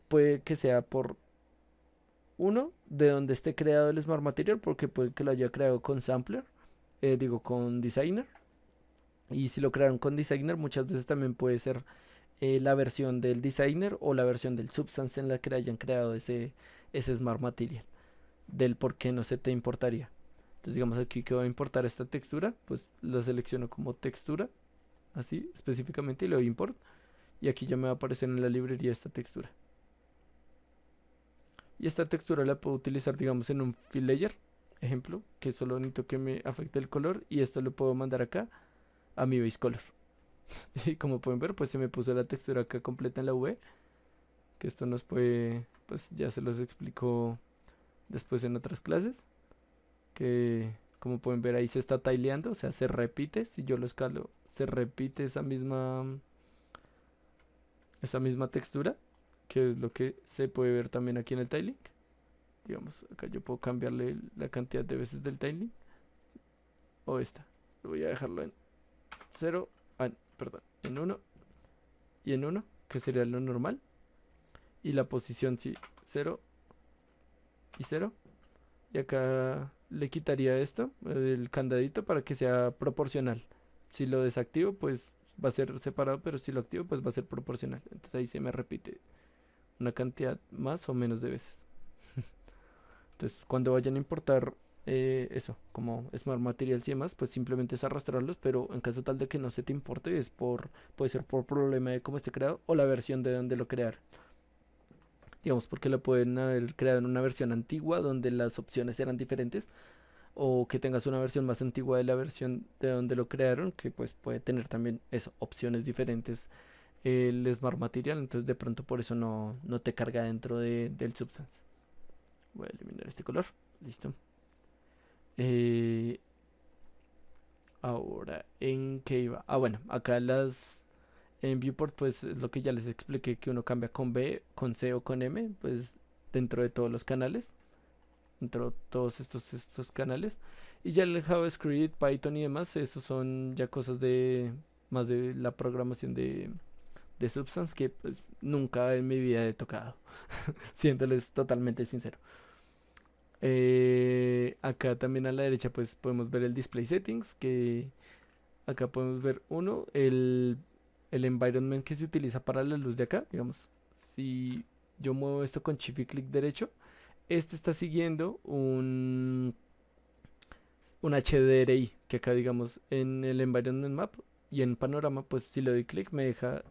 puede que sea por uno, de donde esté creado el Smart Material, porque puede que lo haya creado con Sampler, digo, con Designer. Y si lo crearon con Designer, muchas veces también puede ser la versión del Designer o la versión del Substance en la que hayan creado ese Smart Material, del por qué no se te importaría. Entonces, digamos aquí que voy a importar esta textura, pues la selecciono como textura, así específicamente, y le doy import. Y aquí ya me va a aparecer en la librería esta textura. Y esta textura la puedo utilizar, digamos, en un fill layer, ejemplo, que solo necesito que me afecte el color. Y esto lo puedo mandar acá a mi base color. Y como pueden ver, pues se me puso la textura acá completa en la V. Que esto nos puede, pues ya se los explico después en otras clases. Que como pueden ver ahí se está tileando, o sea, se repite. Si yo lo escalo, se repite esa misma textura, que es lo que se puede ver también aquí en el tiling. Digamos, acá yo puedo cambiarle la cantidad de veces del tiling. O esta. Voy a dejarlo en 0, perdón, en 1 y en 1, que sería lo normal. Y la posición sí, 0 y 0. Y acá le quitaría esto, el candadito, para que sea proporcional. Si lo desactivo, pues va a ser separado, pero si lo activo, pues va a ser proporcional. Entonces ahí se me repite una cantidad más o menos de veces. Entonces cuando vayan a importar eso, como Smart Materials y demás, pues simplemente es arrastrarlos, pero en caso tal de que no se te importe, puede ser por problema de cómo esté creado o la versión de donde lo crearon. Digamos, porque lo pueden haber creado en una versión antigua donde las opciones eran diferentes, o que tengas una versión más antigua de la versión de donde lo crearon, que pues puede tener también eso, opciones diferentes el Smart Material, entonces de pronto por eso no te carga dentro del Substance. Voy a eliminar este color, listo. Eh, Ahora, ¿en qué iba? Bueno, acá en Viewport, pues es lo que ya les expliqué, que uno cambia con B, con C o con M, pues dentro de todos los canales, dentro de todos estos canales. Y ya el JavaScript, Python y demás, esos son ya cosas más de la programación de Substance que pues nunca en mi vida he tocado, siéndoles totalmente sincero. Acá también a la derecha pues podemos ver el display settings, que acá podemos ver uno, el environment que se utiliza para la luz de acá, digamos, si yo muevo esto con shift y clic derecho, este está siguiendo un HDRI, que acá digamos en el environment map y en panorama, pues si le doy clic me deja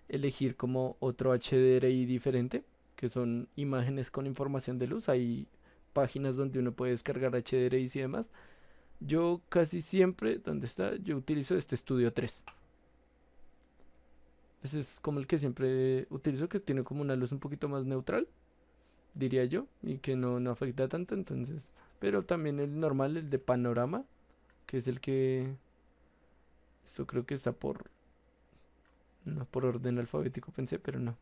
elegir como otro HDRI diferente, que son imágenes con información de luz. Hay páginas donde uno puede descargar HDRIs y demás. Yo casi siempre, donde está, yo utilizo este Studio 3. Ese es como el que siempre utilizo, que tiene como una luz un poquito más neutral, diría yo, y que no afecta tanto, entonces. Pero también el normal, el de panorama, que es el que... Esto creo que está por... No, por orden alfabético pensé, pero no.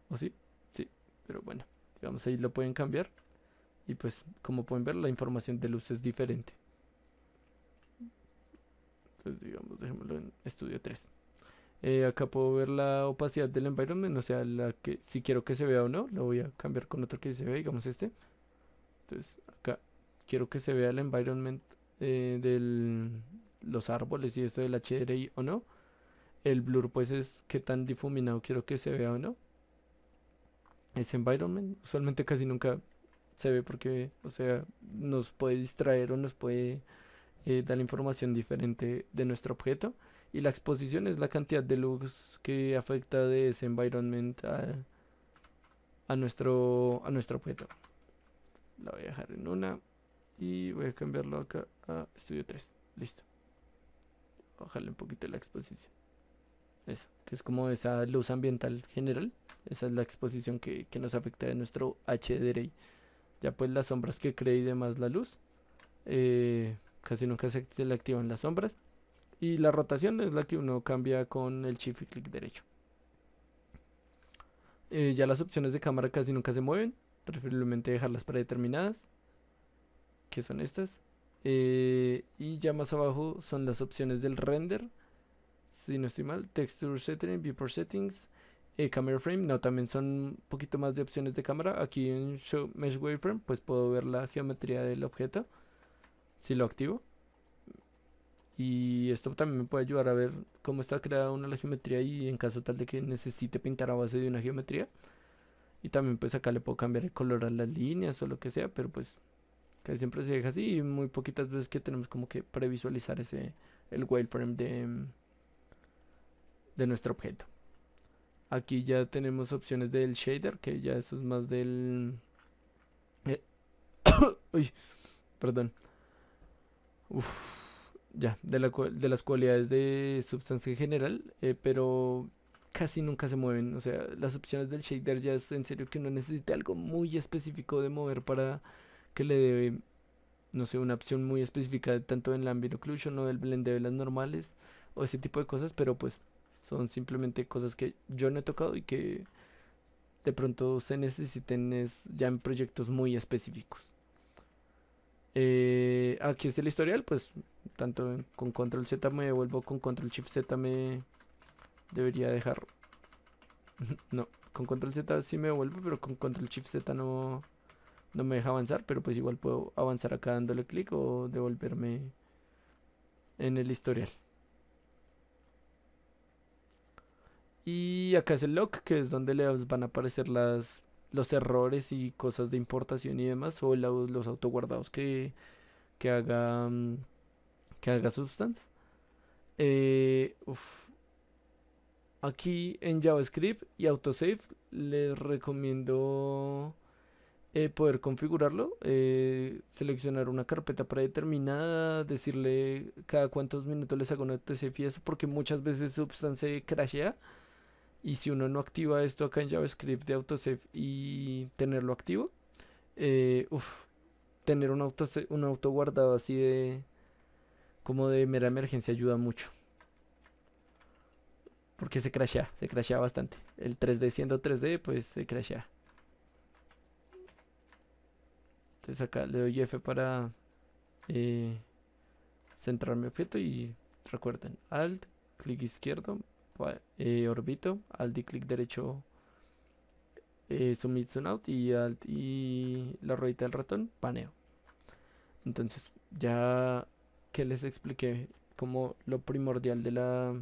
¿O sí? Sí, pero bueno, digamos ahí lo pueden cambiar. Y pues, como pueden ver, la información de luz es diferente. Entonces, digamos, dejémoslo en estudio 3. Acá puedo ver la opacidad del environment, o sea, la que si quiero que se vea o no, lo voy a cambiar con otro que se vea, digamos este. Entonces, acá quiero que se vea el environment de los árboles y esto del HDRI o no. El blur, pues, es qué tan difuminado quiero que se vea o no. Ese environment, usualmente casi nunca se ve porque, o sea, nos puede distraer o nos puede dar información diferente de nuestro objeto. Y la exposición es la cantidad de luz que afecta de ese environment a nuestro objeto. La voy a dejar en una y voy a cambiarlo acá a estudio 3. Listo. Bajarle un poquito la exposición. Eso, que es como esa luz ambiental general. Esa es la exposición que nos afecta de nuestro HDRI. Ya pues las sombras que cree y demás la luz. Casi nunca se le activan las sombras. Y la rotación es la que uno cambia con el shift y clic derecho. Ya las opciones de cámara casi nunca se mueven. Preferiblemente dejarlas predeterminadas, que son estas. Y ya más abajo son las opciones del render. Si no estoy mal, texture setting, viewport settings, camera frame. No, también son un poquito más de opciones de cámara. Aquí en show mesh waveframe, pues puedo ver la geometría del objeto si lo activo. Y esto también me puede ayudar a ver cómo está creada una la geometría y en caso tal de que necesite pintar a base de una geometría. Y también pues acá le puedo cambiar el color a las líneas o lo que sea, pero pues casi siempre se deja así y muy poquitas veces que tenemos como que previsualizar el wireframe de nuestro objeto. Aquí ya tenemos opciones del shader, que ya eso es más del... eh, uy, perdón. Uf, ya, de las cualidades de sustancia en general, pero casi nunca se mueven. O sea, las opciones del shader ya es en serio que uno necesita algo muy específico de mover para que le dé, no sé, una opción muy específica tanto en la ambient occlusion o del blend de velas normales o ese tipo de cosas, pero pues son simplemente cosas que yo no he tocado y que de pronto se necesiten ya en proyectos muy específicos. Aquí es el historial, pues tanto con control Z me devuelvo, con control shift Z me debería dejar. No, con control Z sí me devuelvo, pero con control shift Z no me deja avanzar, pero pues igual puedo avanzar acá dándole clic o devolverme en el historial. Y acá es el log, que es donde les van a aparecer los errores y cosas de importación y demás, o los autoguardados que haga, que haga Substance. Uf, aquí en JavaScript y autosave les recomiendo poder configurarlo, seleccionar una carpeta predeterminada, decirle cada cuántos minutos les hago un autosave y eso, porque muchas veces Substance crashea. Y si uno no activa esto acá en JavaScript de autosave y tenerlo activo, tener un auto guardado así de como de mera emergencia ayuda mucho. Porque se crashea bastante. El 3D siendo 3D, pues se crashea. Entonces acá le doy F para centrar mi objeto y recuerden, Alt, clic izquierdo orbito, alt y clic derecho, zoom in, zoom out y alt y la ruedita del ratón, paneo. Entonces, ya que les expliqué como lo primordial de la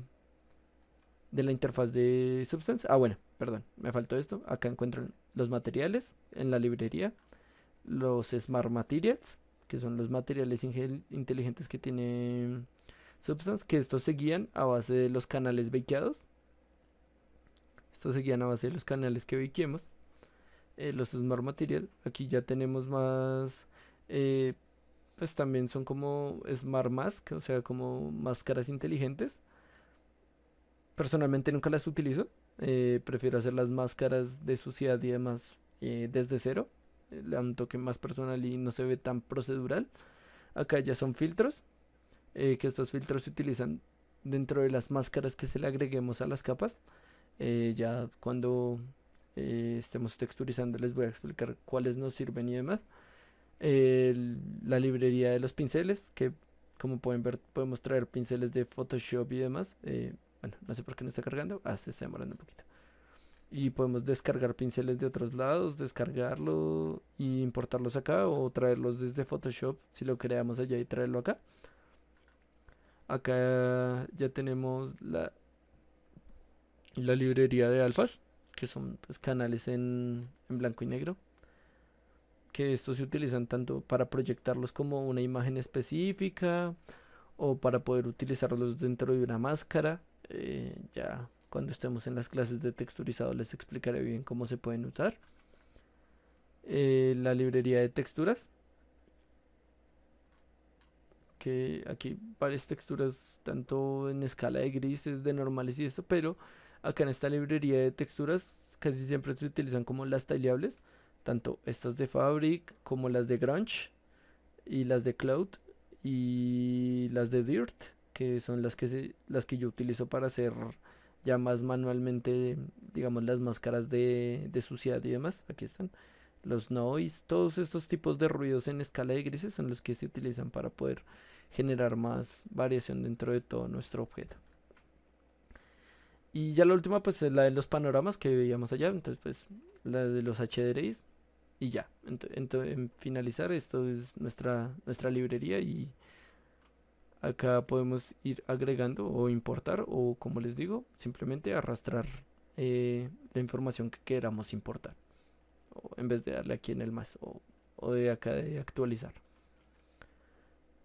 interfaz de Substance. Ah, bueno, perdón, me faltó esto. Acá encuentran los materiales en la librería, los Smart Materials, que son los materiales inteligentes que tiene Substance, que estos se guían a base de los canales bakeados. Estos se guían a base de los canales que bakeemos. Los Smart Material, aquí ya tenemos más, eh, pues también son como Smart Mask, o sea, como máscaras inteligentes. Personalmente nunca las utilizo. Prefiero hacer las máscaras de suciedad y demás desde cero. Le da un toque más personal y no se ve tan procedural. Acá ya son filtros, que estos filtros se utilizan dentro de las máscaras que se le agreguemos a las capas. Ya cuando estemos texturizando les voy a explicar cuáles nos sirven y demás. La librería de los pinceles, que como pueden ver podemos traer pinceles de Photoshop y demás. Bueno, no sé por qué no está cargando. Ah, se está demorando un poquito. Y podemos descargar pinceles de otros lados, descargarlo y importarlos acá o traerlos desde Photoshop si lo creamos allá y traerlo acá. Acá ya tenemos la librería de alfas, que son pues, canales en blanco y negro, que estos se utilizan tanto para proyectarlos como una imagen específica o para poder utilizarlos dentro de una máscara. Ya cuando estemos en las clases de texturizado les explicaré bien cómo se pueden usar. La librería de texturas, que aquí varias texturas, tanto en escala de grises, de normales y esto, pero acá en esta librería de texturas casi siempre se utilizan como las tileables, tanto estas de Fabric como las de Grunge y las de Cloud y las de Dirt, que son las que yo utilizo para hacer ya más manualmente, digamos, las máscaras de suciedad y demás. Aquí están. Los noise, todos estos tipos de ruidos en escala de grises son los que se utilizan para poder generar más variación dentro de todo nuestro objeto. Y ya la última pues es la de los panoramas que veíamos allá, entonces pues la de los HDRIs y ya. En finalizar esto es nuestra librería y acá podemos ir agregando o importar o como les digo, simplemente arrastrar la información que queramos importar o en vez de darle aquí en el más o de acá de actualizar.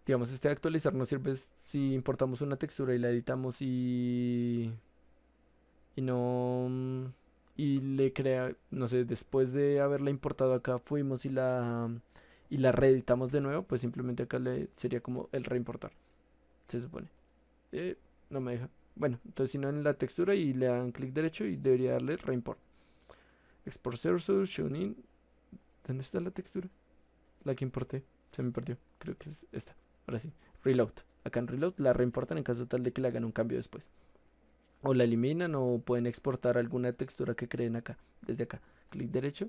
Digamos, este de actualizar nos sirve si importamos una textura y la editamos y no y le crea, no sé, después de haberla importado acá fuimos y la reeditamos de nuevo, pues simplemente acá le sería como el reimportar, se supone. No me deja. Bueno, entonces si no en la textura y le dan clic derecho y debería darle reimport. Export source, shown in. ¿Dónde está la textura? La que importé. Se me perdió. Creo que es esta. Ahora sí. Reload. Acá en Reload la reimportan en caso tal de que le hagan un cambio después. O la eliminan o pueden exportar alguna textura que creen acá. Desde acá. Clic derecho.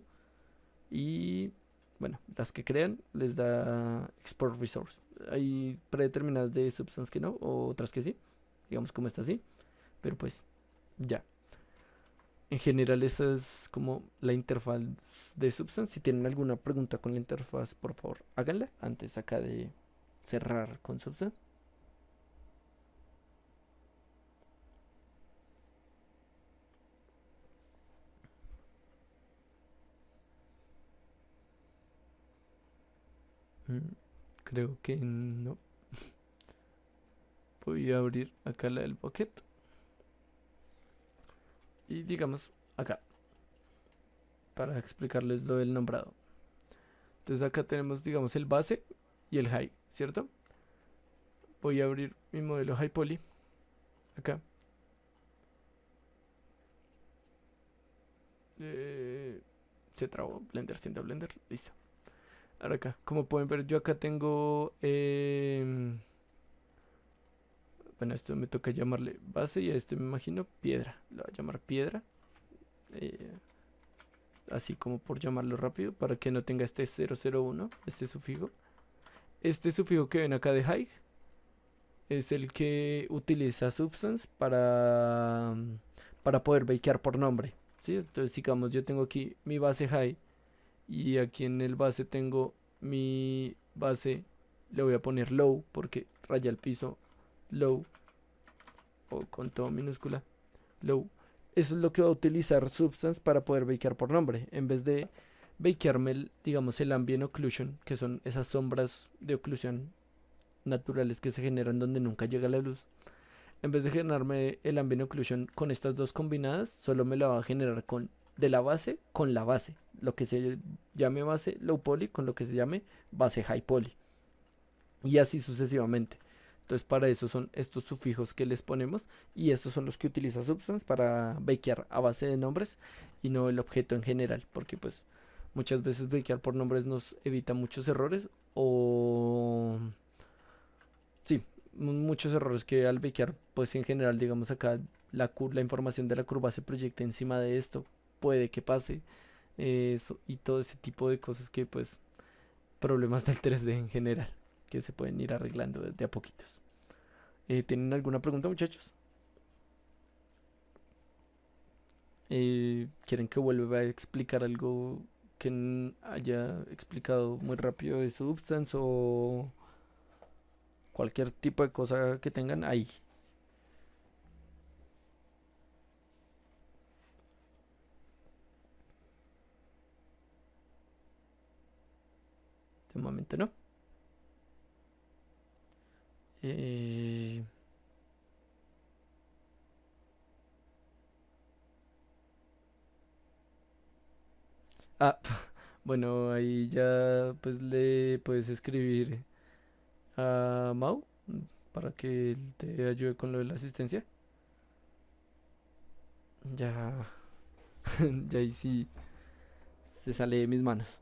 Y bueno, las que crean les da Export Resource. Hay predeterminadas de Substance que no, o otras que sí. Digamos como esta sí. Pero pues ya. En general esa es como la interfaz de Substance. Si tienen alguna pregunta con la interfaz, por favor, háganla antes acá de cerrar con Substance. Mm, Creo que no. Voy a abrir acá la del bucket. Y digamos acá, para explicarles lo del nombrado. Entonces acá tenemos, digamos, el base y el high, ¿cierto? Voy a abrir mi modelo high poly. Acá. Eh, Se trabó Blender, siendo Blender, listo. Ahora acá, como pueden ver, yo acá tengo bueno, esto me toca llamarle base y a este me imagino piedra. Lo voy a llamar piedra. eh, Así como por llamarlo rápido, para que no tenga este 001, este sufijo. Este sufijo que ven acá de high es el que utiliza Substance para poder bakear por nombre, ¿sí? Entonces, digamos, yo tengo aquí mi base high y aquí en el base tengo mi base, le voy a poner low porque raya el piso, low, o con todo minúscula, low. Eso es lo que va a utilizar Substance para poder bakear por nombre. En vez de bakearme, digamos, el ambient occlusion, que son esas sombras de oclusión naturales que se generan donde nunca llega la luz. En vez de generarme el ambient occlusion con estas dos combinadas, solo me la va a generar con de la base con la base. Lo que se llame base low poly con lo que se llame base high poly. Y así sucesivamente. Entonces para eso son estos sufijos que les ponemos y estos son los que utiliza Substance para bakear a base de nombres y no el objeto en general, porque pues muchas veces bakear por nombres nos evita muchos errores o sí, muchos errores que al bakear pues en general digamos acá la información de la curva se proyecta encima de esto, puede que pase y todo ese tipo de cosas que pues problemas del 3D en general que se pueden ir arreglando de a poquitos. ¿Tienen alguna pregunta, muchachos? ¿Quieren que vuelva a explicar algo que haya explicado muy rápido de Substance o cualquier tipo de cosa que tengan ahí? De momento no. Eh, ah, bueno, ahí ya pues le puedes escribir a Mau para que él te ayude con lo de la asistencia. Ya, ya ahí sí se sale de mis manos.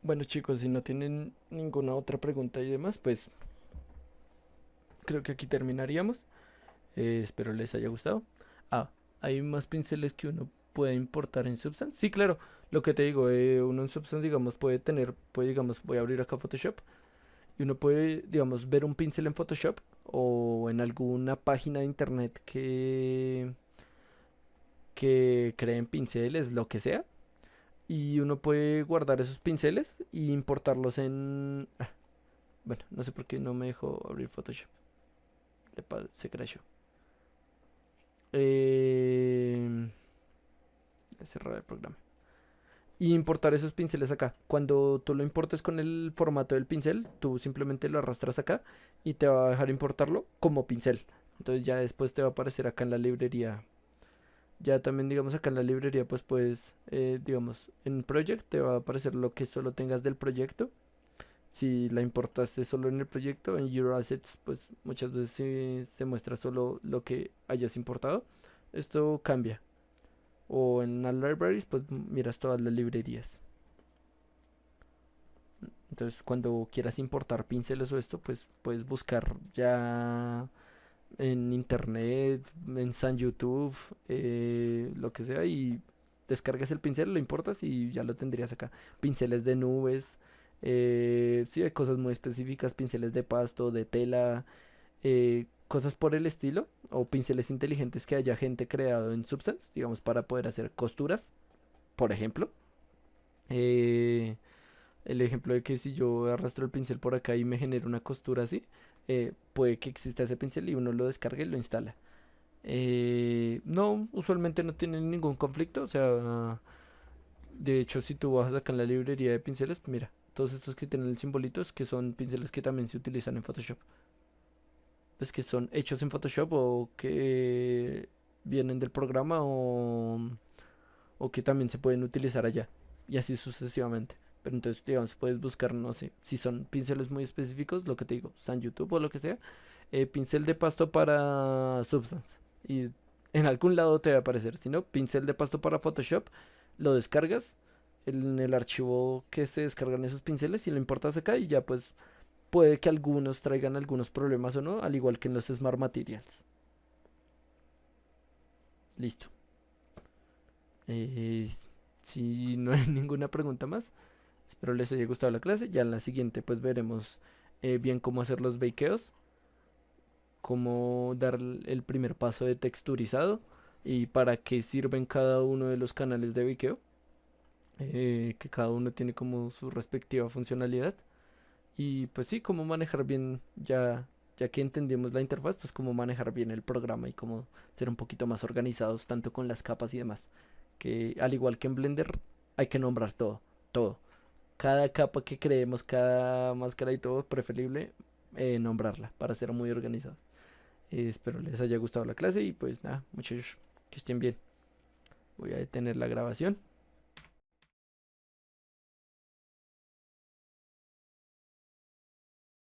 Bueno chicos, si no tienen ninguna otra pregunta y demás, pues creo que aquí terminaríamos. Espero les haya gustado. Ah, hay más pinceles que uno puede importar en Substance. Sí, claro, lo que te digo, uno en Substance, digamos, puede, digamos, voy a abrir acá Photoshop y uno puede, digamos, ver un pincel en Photoshop o en alguna página de internet que creen pinceles, lo que sea. Y uno puede guardar esos pinceles e importarlos en... bueno, no sé por qué no me dejó abrir Photoshop. Se crashó. Eh, cerrar el programa. Y importar esos pinceles acá. Cuando tú lo importes con el formato del pincel, tú simplemente lo arrastras acá y te va a dejar importarlo como pincel. Entonces ya después te va a aparecer acá en la librería. Ya también digamos acá en la librería pues puedes, digamos, en Project te va a aparecer lo que solo tengas del proyecto. Si la importaste solo en el proyecto, en Your Assets pues muchas veces se muestra solo lo que hayas importado. Esto cambia. O en las libraries, pues miras todas las librerías. Entonces, cuando quieras importar pinceles o esto, pues puedes buscar ya en internet, en San YouTube, lo que sea, y descargas el pincel, lo importas y ya lo tendrías acá. Pinceles de nubes, sí, hay cosas muy específicas, pinceles de pasto, de tela, cosas por el estilo, o pinceles inteligentes que haya gente creado en Substance, digamos, para poder hacer costuras, por ejemplo. Eh, el ejemplo de que si yo arrastro el pincel por acá y me genera una costura así, puede que exista ese pincel y uno lo descarga y lo instala. No, usualmente no tiene ningún conflicto, o sea, de hecho si tú vas acá en la librería de pinceles, mira, todos estos que tienen el simbolito que son pinceles que también se utilizan en Photoshop. Pues que son hechos en Photoshop o que vienen del programa o que también se pueden utilizar allá. Y así sucesivamente. Pero entonces, digamos, puedes buscar, no sé, si son pinceles muy específicos, lo que te digo, San YouTube o lo que sea, pincel de pasto para Substance. Y en algún lado te va a aparecer. Si no, pincel de pasto para Photoshop, lo descargas en el archivo que se descargan esos pinceles y lo importas acá y ya pues puede que algunos traigan algunos problemas o no, al igual que en los Smart Materials. Listo. Eh, si no hay ninguna pregunta más, espero les haya gustado la clase. Ya en la siguiente pues veremos bien cómo hacer los bakeos, cómo dar el primer paso de texturizado y para qué sirven cada uno de los canales de bakeo, que cada uno tiene como su respectiva funcionalidad. Y pues sí, cómo manejar bien, ya que entendemos la interfaz, pues cómo manejar bien el programa y cómo ser un poquito más organizados tanto con las capas y demás. Que al igual que en Blender, hay que nombrar todo, todo. Cada capa que creemos, cada máscara y todo, preferible nombrarla para ser muy organizados. Espero les haya gustado la clase y pues nada, muchachos, que estén bien. Voy a detener la grabación.